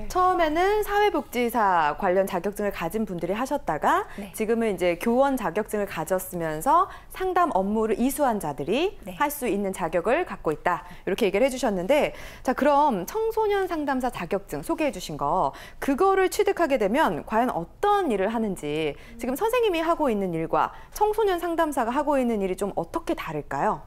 처음에는 사회복지사 관련 자격증을 가진 분들이 하셨다가 지금은 이제 교원 자격증을 가졌으면서 상담 업무를 이수한 자들이 할 수 있는 자격을 갖고 있다. 이렇게 얘기를 해주셨는데, 자, 그럼 청소년 상담사 자격증 소개해 주신 거, 그거를 취득하게 되면 과연 어떤 일을 하는지, 지금 선생님이 하고 있는 일과 청소년 상담사가 하고 있는 일이 좀 어떻게 다를까요?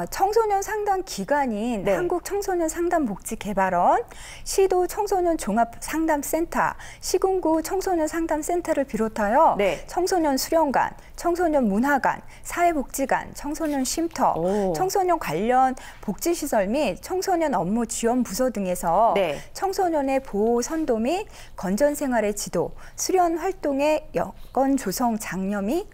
청소년 상담 기관인 한국청소년상담복지개발원, 시도 청소년 종합상담센터, 시군구 청소년상담센터를 비롯하여 청소년 수련관, 청소년 문화관, 사회복지관, 청소년 쉼터, 청소년 관련 복지시설 및 청소년 업무 지원 부서 등에서 청소년의 보호 선도 및 건전 생활의 지도, 수련 활동의 여건 조성 장려 및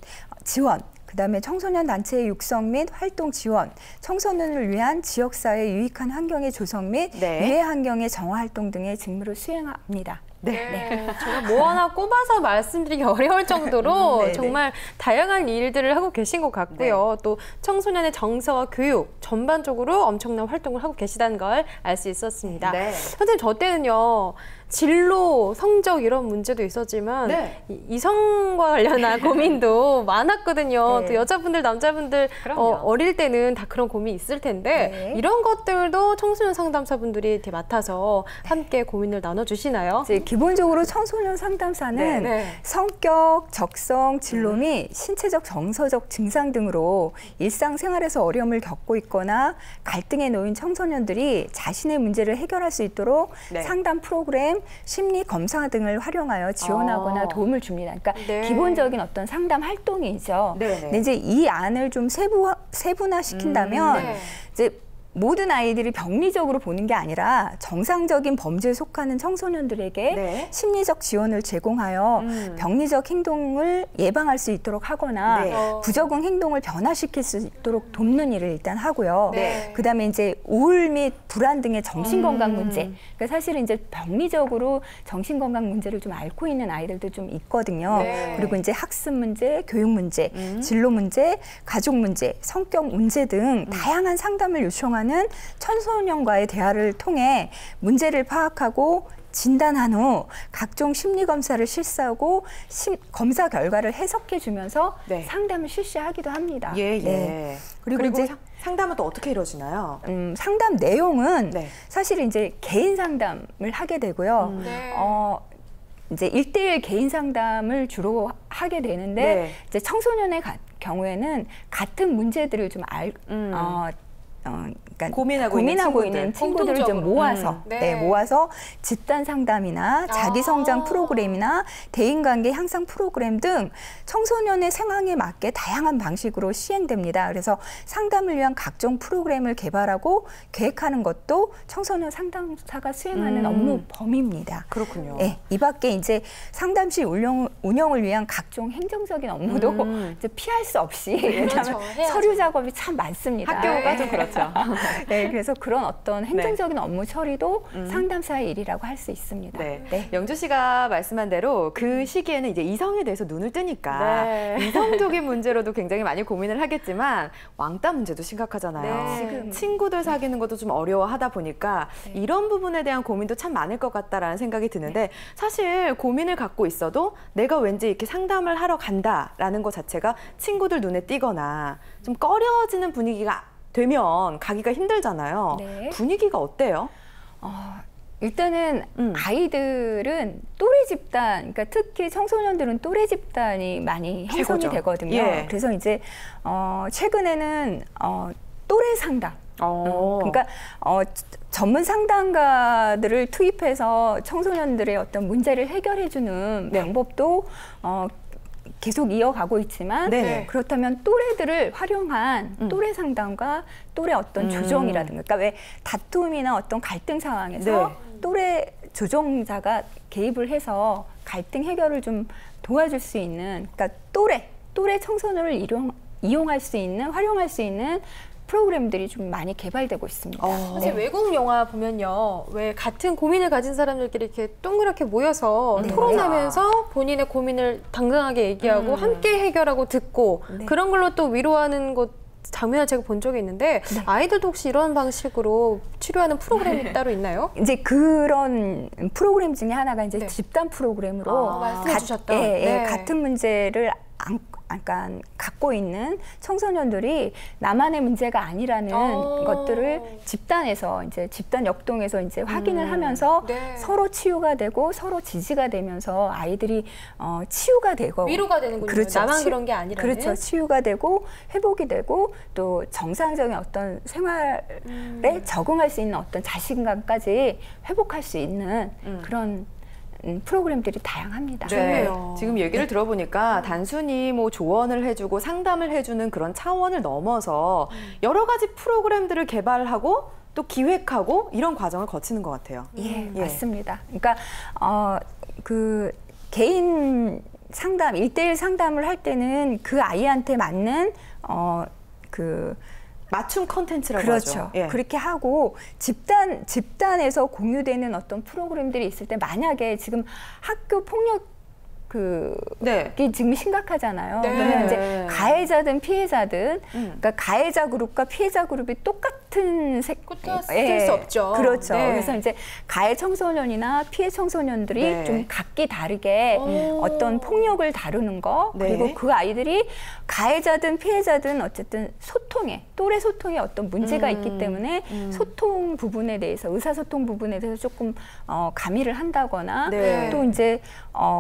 지원, 그다음에 청소년 단체의 육성 및 활동 지원, 청소년을 위한 지역사회 유익한 환경의 조성 및 유해 환경의 정화 활동 등의 직무를 수행합니다. 제가 뭐 하나 꼽아서 말씀드리기 어려울 정도로 정말 다양한 일들을 하고 계신 것 같고요. 또 청소년의 정서와 교육 전반적으로 엄청난 활동을 하고 계시다는 걸 알 수 있었습니다. 선생님, 저 때는요, 진로, 성적 이런 문제도 있었지만 이성과 관련한 고민도 많았거든요. 또 여자분들, 남자분들 어릴 때는 다 그런 고민이 있을 텐데 이런 것들도 청소년 상담사분들이 이렇게 맡아서 함께 고민을 나눠주시나요? 기본적으로 청소년 상담사는 성격, 적성, 진로 및 신체적, 정서적 증상 등으로 일상생활에서 어려움을 겪고 있거나 갈등에 놓인 청소년들이 자신의 문제를 해결할 수 있도록 상담 프로그램, 등 심리 검사 등을 활용하여 지원하거나 도움을 줍니다. 그러니까 기본적인 어떤 상담 활동이죠. 근데 이제 이 안을 좀 세분화시킨다면 이제 모든 아이들이 병리적으로 보는 게 아니라 정상적인 범죄에 속하는 청소년들에게 심리적 지원을 제공하여 병리적 행동을 예방할 수 있도록 하거나 부적응 행동을 변화시킬 수 있도록 돕는 일을 일단 하고요. 그다음에 이제 우울 및 불안 등의 정신건강 문제. 그러니까 사실은 이제 병리적으로 정신건강 문제를 좀 앓고 있는 아이들도 좀 있거든요. 그리고 이제 학습 문제, 교육 문제, 진로 문제, 가족 문제, 성격 문제 등 다양한 상담을 요청하는 청소년과의 대화를 통해 문제를 파악하고 진단한 후 각종 심리 검사를 실시하고 검사 결과를 해석해 주면서 상담을 실시하기도 합니다. 그리고 이제 상담은 또 어떻게 이루어지나요? 상담 내용은 사실 이제 개인 상담을 하게 되고요. 이제 1:1 개인 상담을 주로 하게 되는데 이제 청소년의 경우에는 같은 문제들을 좀 그러니까 고민하고 있는 친구들을 좀 모아서 모아서 집단 상담이나 자기 성장 프로그램이나 대인관계 향상 프로그램 등 청소년의 상황에 맞게 다양한 방식으로 시행됩니다. 그래서 상담을 위한 각종 프로그램을 개발하고 계획하는 것도 청소년 상담사가 수행하는 업무 범위입니다. 그렇군요. 이 밖에 이제 상담실 운영을 위한 각종 행정적인 업무도 이제 피할 수 없이 서류 작업이 참 많습니다. 학교가 좀 그렇죠. 그래서 그런 어떤 행정적인 업무 처리도 상담사의 일이라고 할 수 있습니다. 영주 씨가 말씀한 대로 그 시기에는 이제 이성에 대해서 눈을 뜨니까 이성적인 문제로도 굉장히 많이 고민을 하겠지만 왕따 문제도 심각하잖아요. 지금 친구들 사귀는 것도 좀 어려워하다 보니까 이런 부분에 대한 고민도 참 많을 것 같다라는 생각이 드는데 사실 고민을 갖고 있어도 내가 왠지 이렇게 상담을 하러 간다라는 것 자체가 친구들 눈에 띄거나 좀 꺼려지는 분위기가 되면 가기가 힘들잖아요. 분위기가 어때요? 일단은 아이들은 또래 집단, 그러니까 특히 청소년들은 또래 집단이 많이 형성이 되거든요. 그래서 이제 최근에는 또래 상담, 그러니까 전문 상담가들을 투입해서 청소년들의 어떤 문제를 해결해주는 방법도 계속 이어가고 있지만 그렇다면 또래들을 활용한 또래 상담과 또래 어떤 조정이라든가 그러니까 왜 다툼이나 어떤 갈등 상황에서 또래 조정자가 개입을 해서 갈등 해결을 좀 도와줄 수 있는 그러니까 또래 청소년을 이용할 수 있는 활용할 수 있는 프로그램들이 좀 많이 개발되고 있습니다. 사실 외국 영화 보면요, 왜 같은 고민을 가진 사람들끼리 이렇게 동그랗게 모여서 토론하면서 본인의 고민을 당당하게 얘기하고 함께 해결하고 듣고 그런 걸로 또 위로하는 것 장면을 제가 본 적이 있는데 아이들도 혹시 이런 방식으로 치료하는 프로그램이 따로 있나요? 이제 그런 프로그램 중에 하나가 이제 집단 프로그램으로 말씀해 주셨다. 같은 문제를 약간 갖고 있는 청소년들이 나만의 문제가 아니라는 것들을 집단에서 이제 집단 역동에서 이제 확인을 하면서 서로 치유가 되고 서로 지지가 되면서 아이들이 치유가 되고 위로가 되는군요. 그렇죠. 나만 그런 게 아니라 그렇죠. 치유가 되고 회복이 되고 또 정상적인 어떤 생활에 적응할 수 있는 어떤 자신감까지 회복할 수 있는 그런 프로그램들이 다양합니다. 지금 얘기를 들어보니까 단순히 뭐 조언을 해주고 상담을 해주는 그런 차원을 넘어서 여러 가지 프로그램들을 개발하고 또 기획하고 이런 과정을 거치는 것 같아요. 맞습니다. 그러니까 그 개인 상담, 1:1 상담을 할 때는 그 아이한테 맞는 맞춤 컨텐츠라고 하죠. 그렇게 하고 집단에서 공유되는 어떤 프로그램들이 있을 때 만약에 지금 학교 폭력 그게 지금 심각하잖아요. 그러면 이제 가해자든 피해자든 그러니까 가해자 그룹과 피해자 그룹이 똑같은 쓸 수 없죠. 그렇죠. 그래서 이제 가해 청소년이나 피해 청소년들이 좀 각기 다르게 어떤 폭력을 다루는 거 그리고 그 아이들이 가해자든 피해자든 어쨌든 또래 소통에 어떤 문제가 있기 때문에 소통 부분에 대해서 의사소통 부분에 대해서 조금 가미를 한다거나 또 이제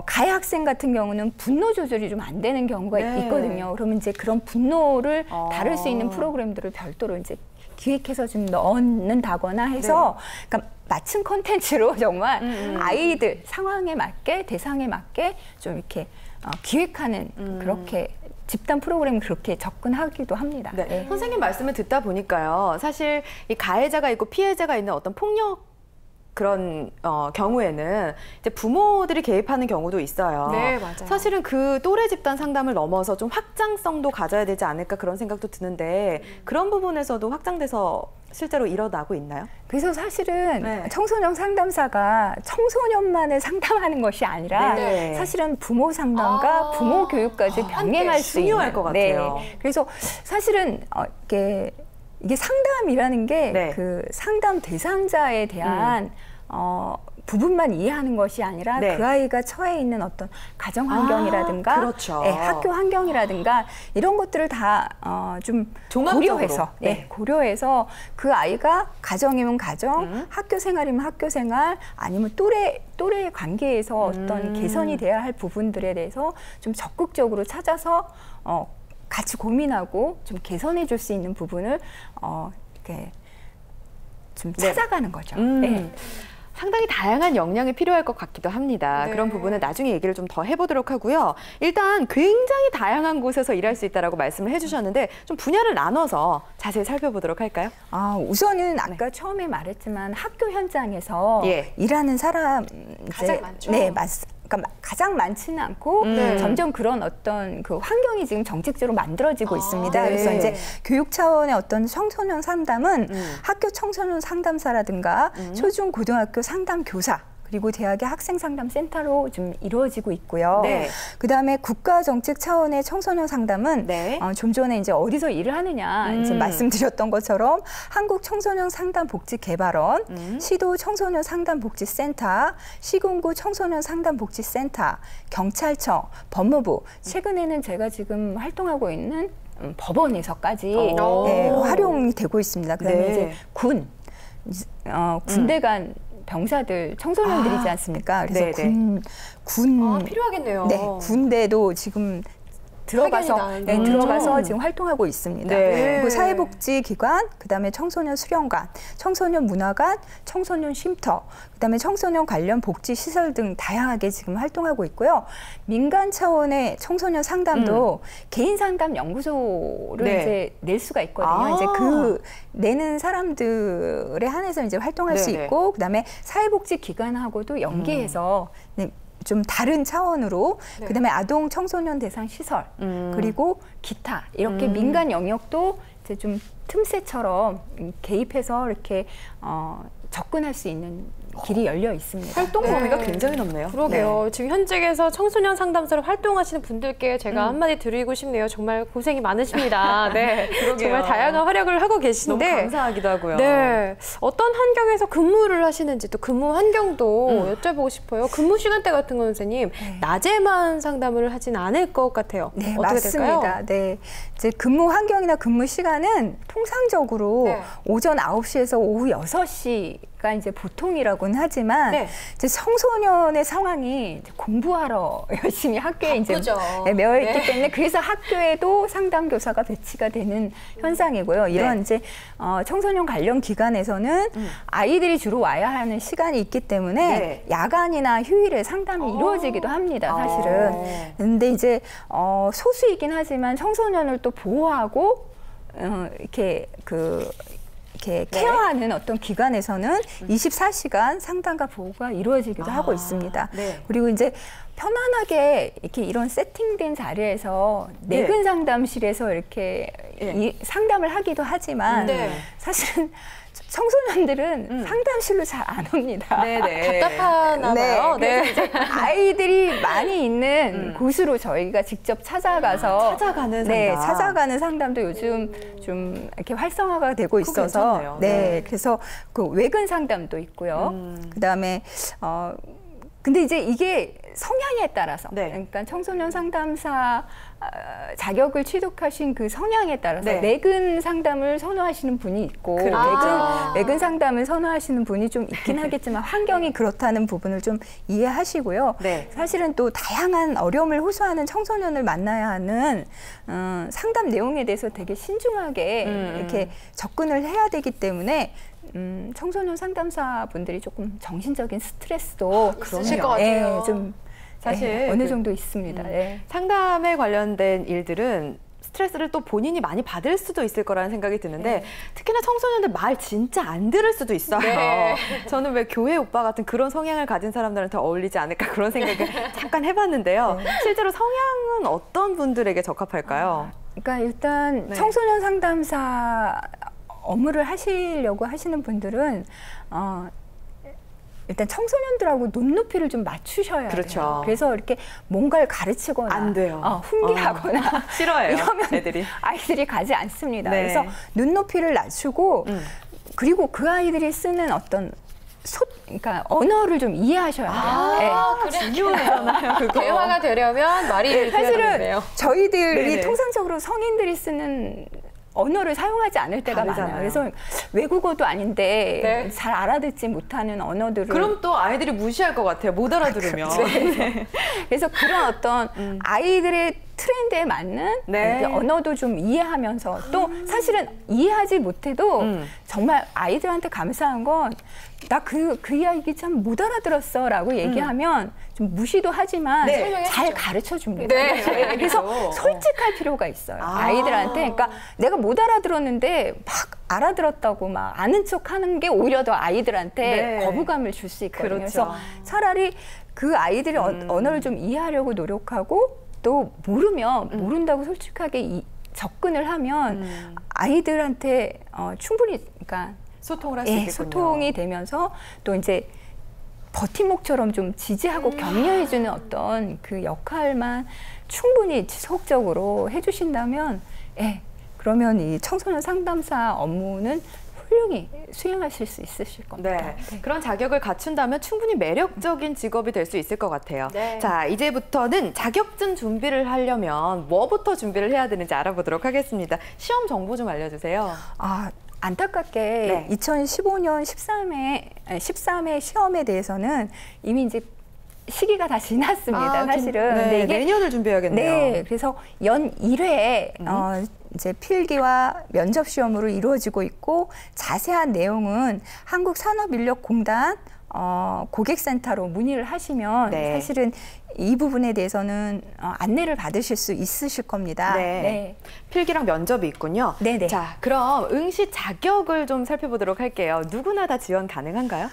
가해 학생 같은 경우는 분노 조절이 좀 안 되는 경우가 있거든요. 그러면 이제 그런 분노를 다룰 수 있는 프로그램들을 별도로 이제 기획해서 좀 넣는다거나 해서 그러니까 맞춤 콘텐츠로 정말 아이들 상황에 맞게 대상에 맞게 좀 이렇게 기획하는 그렇게 집단 프로그램 그렇게 접근하기도 합니다. 네. 네. 선생님 말씀을 듣다 보니까요. 사실 이 가해자가 있고 피해자가 있는 어떤 폭력 그런 경우에는 이제 부모들이 개입하는 경우도 있어요. 네, 맞아요. 사실은 그 또래 집단 상담을 넘어서 좀 확장성도 가져야 되지 않을까 그런 생각도 드는데 그런 부분에서도 확장돼서 실제로 일어나고 있나요? 그래서 사실은 청소년 상담사가 청소년만을 상담하는 것이 아니라 사실은 부모 상담과 부모 교육까지 병행할 수 있는 중요할 것 같아요. 그래서 사실은 이게 상담이라는 게 그 상담 대상자에 대한 부분만 이해하는 것이 아니라 그 아이가 처해 있는 어떤 가정 환경이라든가 그렇죠. 학교 환경이라든가 이런 것들을 다 좀 고려해서 고려해서 그 아이가 가정이면 가정, 학교 생활이면 학교 생활, 아니면 또래 관계에서 어떤 개선이 돼야 할 부분들에 대해서 좀 적극적으로 찾아서 같이 고민하고 좀 개선해 줄 수 있는 부분을 이렇게 좀 찾아가는 거죠. 상당히 다양한 역량이 필요할 것 같기도 합니다. 그런 부분은 나중에 얘기를 좀 더 해보도록 하고요. 일단 굉장히 다양한 곳에서 일할 수 있다라고 말씀을 해주셨는데 좀 분야를 나눠서 자세히 살펴보도록 할까요? 우선은 아까 처음에 말했지만 학교 현장에서 일하는 사람 가장 많죠. 그러니까 가장 많지는 않고 점점 그런 어떤 그 환경이 지금 정책적으로 만들어지고 있습니다. 그래서 이제 교육 차원의 어떤 청소년 상담은 학교 청소년 상담사라든가 초중 고등학교 상담 교사 그리고 대학의 학생상담센터로 좀 이루어지고 있고요. 그다음에 국가정책 차원의 청소년 상담은 좀 전에 이제 어디서 일을 하느냐 이제 말씀드렸던 것처럼 한국청소년상담복지개발원, 시도 청소년 상담복지센터, 시군구 청소년 상담복지센터, 경찰청, 법무부, 최근에는 제가 지금 활동하고 있는 법원에서까지 활용이 되고 있습니다. 그다음에 이제 군대 간 병사들, 청소년들이지 않습니까? 그래서 군 필요하겠네요. 군대도 지금 들어가서 지금 활동하고 있습니다. 그리고 사회복지기관, 그다음에 청소년 수련관, 청소년 문화관, 청소년 쉼터, 그다음에 청소년 관련 복지시설 등 다양하게 지금 활동하고 있고요. 민간 차원의 청소년 상담도 개인 상담 연구소를 이제 낼 수가 있거든요. 이제 그 내는 사람들에 한해서 이제 활동할 수 있고, 그다음에 사회복지기관하고도 연계해서 좀 다른 차원으로 그다음에 아동 청소년 대상 시설 그리고 기타 이렇게 민간 영역도 이제 좀 틈새처럼 개입해서 이렇게 접근할 수 있는 길이 열려 있습니다. 활동 범위가 굉장히 넓네요. 그러게요. 지금 현직에서 청소년 상담사로 활동하시는 분들께 제가 한마디 드리고 싶네요. 정말 고생이 많으십니다. 정말 다양한 활약을 하고 계신데 너무 감사하기도 하고요. 어떤 환경에서 근무를 하시는지 또 근무 환경도 여쭤보고 싶어요. 근무 시간대 같은 건 선생님 낮에만 상담을 하진 않을 것 같아요. 어떻게 맞습니다. 될까요? 이제 근무 환경이나 근무 시간은 통상적으로 오전 9시에서 오후 6시가 이제 보통이라고는 하지만 이제 청소년의 상황이 이제 공부하러 열심히 학교에 이제 매여 있기 때문에 그래서 학교에도 상담 교사가 배치가 되는 현상이고요. 이런 이제 청소년 관련 기관에서는 아이들이 주로 와야 하는 시간이 있기 때문에 야간이나 휴일에 상담이 이루어지기도 합니다. 사실은. 근데 이제 소수이긴 하지만 청소년을 또 보호하고 이렇게 케어하는 어떤 기관에서는 24시간 상담과 보호가 이루어지기도 하고 있습니다. 그리고 이제 편안하게 이렇게 이런 세팅된 자리에서 내근 상담실에서 이렇게 상담을 하기도 하지만 사실은 청소년들은 상담실로 잘 안 옵니다. 답답하나 봐요. 그래서 이제 아이들이 많이 있는 곳으로 저희가 직접 찾아가서 찾아가는 상담. 찾아가는 상담도 요즘 좀 이렇게 활성화가 되고 있어서 그래서 그 외근 상담도 있고요. 그다음에 근데 이제 이게 성향에 따라서 그러니까 청소년 상담사 자격을 취득하신 그 성향에 따라서 내근 상담을 선호하시는 분이 있고 내근 상담을 선호하시는 분이 좀 있긴 하겠지만 환경이 그렇다는 부분을 좀 이해하시고요. 사실은 또 다양한 어려움을 호소하는 청소년을 만나야 하는 상담 내용에 대해서 되게 신중하게 이렇게 접근을 해야 되기 때문에 청소년 상담사 분들이 조금 정신적인 스트레스도 있으실 것 같아요. 좀 사실 어느 정도 있습니다. 상담에 관련된 일들은 스트레스를 또 본인이 많이 받을 수도 있을 거라는 생각이 드는데 특히나 청소년들 말 진짜 안 들을 수도 있어요. 저는 왜 교회 오빠 같은 그런 성향을 가진 사람들한테 어울리지 않을까 그런 생각을 잠깐 해봤는데요. 실제로 성향은 어떤 분들에게 적합할까요? 그러니까 일단 청소년 상담사 업무를 하시려고 하시는 분들은 일단 청소년들하고 눈높이를 좀 맞추셔야 돼요. 그래서 이렇게 뭔가를 가르치거나 안 돼요. 훈계하거나 싫어해요. 이러면 애들이. 아이들이 가지 않습니다. 그래서 눈높이를 낮추고 그리고 그 아이들이 쓰는 어떤 그러니까 언어를 좀 이해하셔야 돼요. 그래. 중요하잖아요. 그거. 대화가 되려면 말이 사실은 저희들이 통상적으로 성인들이 쓰는 언어를 사용하지 않을 때가 다르잖아요. 많아요. 그래서 외국어도 아닌데 잘 알아듣지 못하는 언어들을 그럼 또 아이들이 무시할 것 같아요. 못 알아들으면. 그래서 그런 어떤 아이들의 트렌드에 맞는 언어도 좀 이해하면서 또 사실은 이해하지 못해도 정말 아이들한테 감사한 건 나 그 이야기 참 못 알아들었어 라고 얘기하면 좀 무시도 하지만 잘 가르쳐 줍니다. 그래서 솔직할 필요가 있어요. 아이들한테. 그러니까 내가 못 알아들었는데 막 알아들었다고 막 아는 척 하는 게 오히려 더 아이들한테 거부감을 줄 수 있거든요. 그래서 차라리 그 아이들의 언어를 좀 이해하려고 노력하고 또 모르면 모른다고 솔직하게 접근을 하면 아이들한테 충분히 그러니까 소통을 할 수 있겠군요. 소통이 되면서 또 이제 버팀목처럼 좀 지지하고 격려해주는 어떤 그 역할만 충분히 지속적으로 해주신다면 그러면 이 청소년 상담사 업무는 훌륭히 수행하실 수 있으실 겁니다. 그런 자격을 갖춘다면 충분히 매력적인 직업이 될 수 있을 것 같아요. 자, 이제부터는 자격증 준비를 하려면 뭐부터 준비를 해야 되는지 알아보도록 하겠습니다. 시험 정보 좀 알려주세요. 안타깝게 2015년 13회 시험에 대해서는 이미 이제 시기가 다 지났습니다. 사실은. 근데 이게 내년을 준비해야겠네요. 그래서 연 1회 이제 필기와 면접 시험으로 이루어지고 있고 자세한 내용은 한국산업인력공단 고객센터로 문의를 하시면 사실은 이 부분에 대해서는 안내를 받으실 수 있으실 겁니다. 필기랑 면접이 있군요. 자, 그럼 응시 자격을 좀 살펴보도록 할게요. 누구나 다 지원 가능한가요?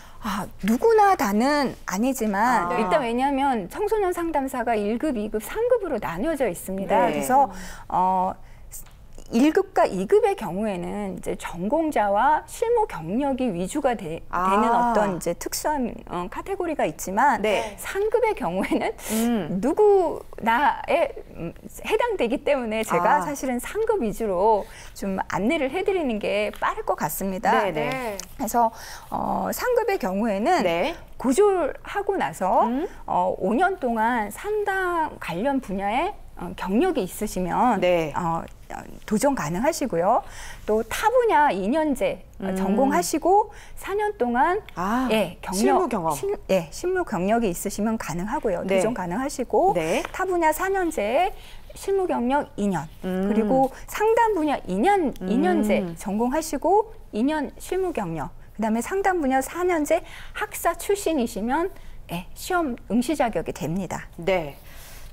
누구나 다는 아니지만 일단 왜냐하면 청소년 상담사가 1급, 2급, 3급으로 나뉘어져 있습니다. 그래서 1급과 2급의 경우에는 이제 전공자와 실무 경력이 위주가 되는 어떤 이제 특수한 카테고리가 있지만 3급의 경우에는 누구나에 해당되기 때문에 제가 사실은 3급 위주로 좀 안내를 해드리는 게 빠를 것 같습니다. 그래서 3급의 경우에는 고졸하고 나서 5년 동안 상담 관련 분야에 경력이 있으시면 도전 가능하시고요. 또 타 분야 2년제 전공하시고 4년 동안 실무 경험. 실무 경력이 있으시면 가능하고요. 도전 가능하시고 타 분야 4년제 실무 경력 2년 그리고 상담 분야 2년제 전공하시고 2년 실무 경력 그다음에 상담 분야 4년제 학사 출신이시면 시험 응시 자격이 됩니다.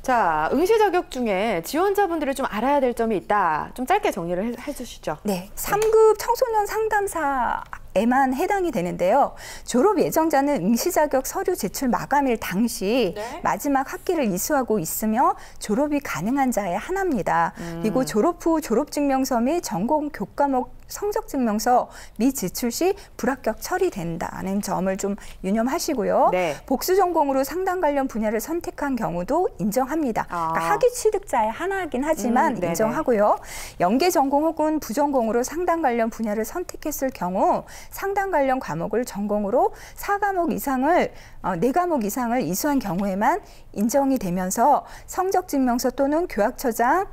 자, 응시 자격 중에 지원자분들이 좀 알아야 될 점이 있다. 좀 짧게 정리를 해주시죠. 3급 청소년 상담사에만 해당이 되는데요. 졸업 예정자는 응시 자격 서류 제출 마감일 당시 마지막 학기를 이수하고 있으며 졸업이 가능한 자의 하나입니다. 그리고 졸업 후 졸업증명서 및 전공 교과목 성적증명서 미지출 시 불합격 처리된다는 점을 좀 유념하시고요. 네. 복수 전공으로 상담 관련 분야를 선택한 경우도 인정합니다. 그러니까 학위 취득자의 하나이긴 하지만 인정하고요. 연계 전공 혹은 부전공으로 상담 관련 분야를 선택했을 경우 상담 관련 과목을 전공으로 4과목 이상을 4과목 이상을 이수한 경우에만 인정이 되면서 성적증명서 또는 교학처장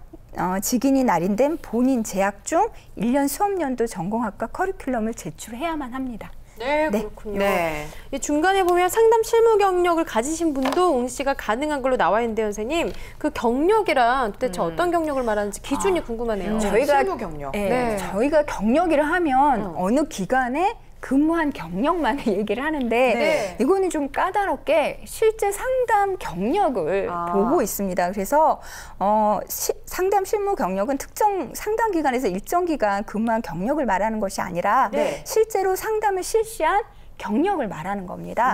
직인이 날인된 본인 재학 중 1년 수업연도 전공학과 커리큘럼을 제출해야만 합니다. 네, 그렇군요. 네. 중간에 보면 상담 실무 경력을 가지신 분도 응시가 가능한 걸로 나와 있는데 선생님, 그 경력이란 도대체 어떤 경력을 말하는지 기준이 궁금하네요. 저희가 실무 경력. 저희가 경력이라 하면 어느 기관에 근무한 경력만 얘기를 하는데 이거는 좀 까다롭게 실제 상담 경력을 보고 있습니다. 그래서 상담 실무 경력은 특정 상담 기관에서 일정 기간 근무한 경력을 말하는 것이 아니라 실제로 상담을 실시한 경력을 말하는 겁니다.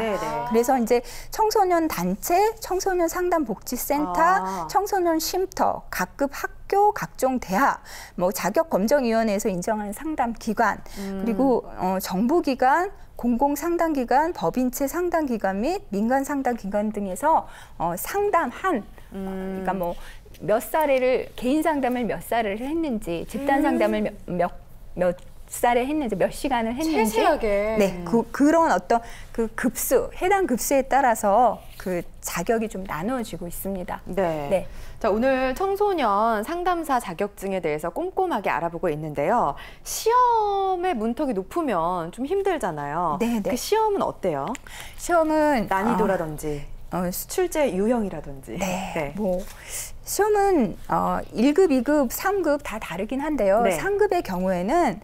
그래서 이제 청소년 단체, 청소년 상담복지센터, 청소년 쉼터, 각급 학교, 각종 대학, 뭐 자격검정위원회에서 인정하는 상담기관, 그리고 정부기관, 공공상담기관, 법인체 상담기관 및 민간상담기관 등에서 상담한, 그러니까 뭐 몇 사례를, 개인 상담을 몇 사례를 했는지, 집단 상담을 몇 살에 했는지, 몇 시간을 했는지, 세세하게. 그런 어떤 그 급수, 해당 급수에 따라서 그 자격이 좀 나누어지고 있습니다. 네. 자, 오늘 청소년 상담사 자격증에 대해서 꼼꼼하게 알아보고 있는데요. 시험의 문턱이 높으면 좀 힘들잖아요. 그 시험은 어때요? 시험은 난이도라든지 출제 유형이라든지. 뭐 시험은 1급, 2급, 3급 다 다르긴 한데요. 3급의 경우에는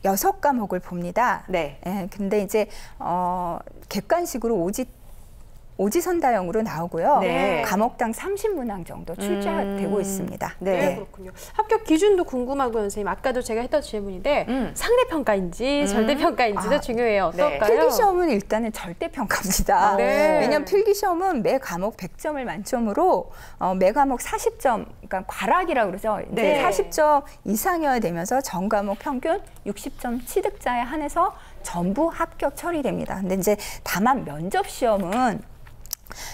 6과목을 봅니다. 근데 이제 객관식으로 오지선다형으로 나오고요. 과목당 30문항 정도 출제되고 있습니다. 그렇군요. 합격 기준도 궁금하고요, 선생님. 아까도 제가 했던 질문인데 상대평가인지 절대평가인지도 중요해요. 어떨까요? 필기시험은 일단은 절대평가입니다. 왜냐하면 필기시험은 매 과목 100점을 만점으로 매 과목 40점, 그러니까 과락이라고 그러죠. 이제 40점 이상이어야 되면서 전 과목 평균 60점 취득자에 한해서 전부 합격 처리됩니다. 근데 이제 다만 면접시험은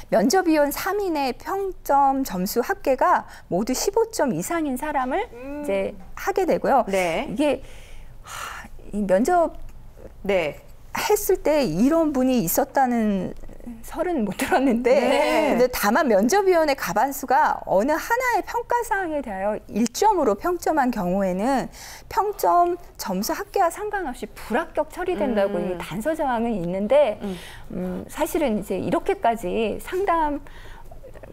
면접위원 3인의 평점 점수 합계가 모두 15점 이상인 사람을 이제 하게 되고요. 이게 이 면접 했을 때 이런 분이 있었다는 설은 못 들었는데 근데 다만 면접위원회 가반수가 어느 하나의 평가사항에 대하여 1점으로 평점한 경우에는 평점 점수 합계와 상관없이 불합격 처리된다고 이 단서 조항은 있는데 사실은 이제 이렇게까지 상담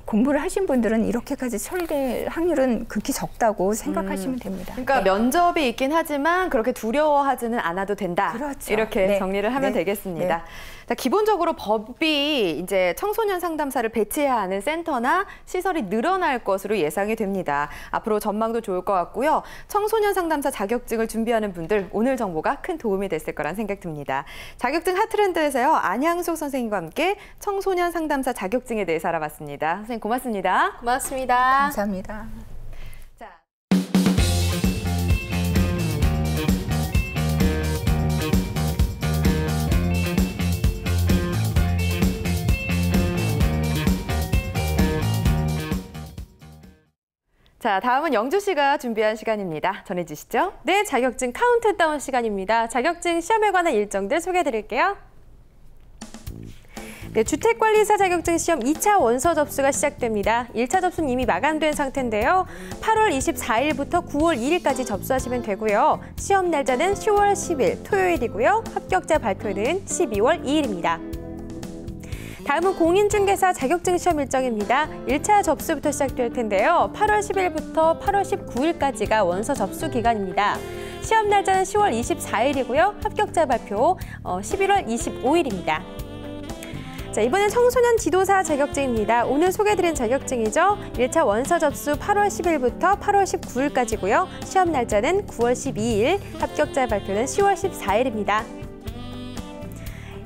공부를 하신 분들은 이렇게까지 처리될 확률은 극히 적다고 생각하시면 됩니다. 그러니까 면접이 있긴 하지만 그렇게 두려워하지는 않아도 된다. 이렇게 정리를 하면 되겠습니다. 자, 기본적으로 법이 이제 청소년 상담사를 배치해야 하는 센터나 시설이 늘어날 것으로 예상이 됩니다. 앞으로 전망도 좋을 것 같고요. 청소년 상담사 자격증을 준비하는 분들 오늘 정보가 큰 도움이 됐을 거란 생각 듭니다. 자격증 핫트렌드에서요. 안향숙 선생님과 함께 청소년 상담사 자격증에 대해서 알아봤습니다. 선생님 고맙습니다. 고맙습니다. 감사합니다. 자, 다음은 영주 씨가 준비한 시간입니다. 전해주시죠. 네, 자격증 카운트다운 시간입니다. 자격증 시험에 관한 일정들 소개해드릴게요. 네, 주택관리사 자격증 시험 2차 원서 접수가 시작됩니다. 1차 접수는 이미 마감된 상태인데요. 8월 24일부터 9월 2일까지 접수하시면 되고요. 시험 날짜는 10월 10일 토요일이고요. 합격자 발표는 12월 2일입니다. 다음은 공인중개사 자격증 시험 일정입니다. 1차 접수부터 시작될 텐데요. 8월 10일부터 8월 19일까지가 원서 접수 기간입니다. 시험 날짜는 10월 24일이고요. 합격자 발표 11월 25일입니다. 자, 이번엔 청소년 지도사 자격증입니다. 오늘 소개해드린 자격증이죠. 1차 원서 접수 8월 10일부터 8월 19일까지고요. 시험 날짜는 9월 12일, 합격자 발표는 10월 14일입니다.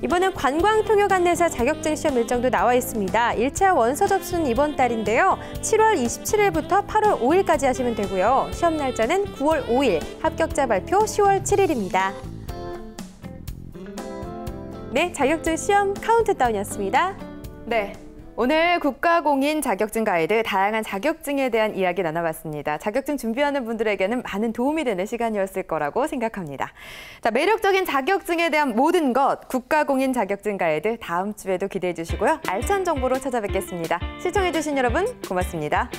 이번엔 관광통역안내사 자격증 시험 일정도 나와 있습니다. 1차 원서 접수는 이번 달인데요. 7월 27일부터 8월 5일까지 하시면 되고요. 시험 날짜는 9월 5일, 합격자 발표 10월 7일입니다. 네, 자격증 시험 카운트다운이었습니다. 네. 오늘 국가공인 자격증 가이드 다양한 자격증에 대한 이야기 나눠봤습니다. 자격증 준비하는 분들에게는 많은 도움이 되는 시간이었을 거라고 생각합니다. 자, 매력적인 자격증에 대한 모든 것 국가공인 자격증 가이드 다음 주에도 기대해 주시고요. 알찬 정보로 찾아뵙겠습니다. 시청해 주신 여러분 고맙습니다.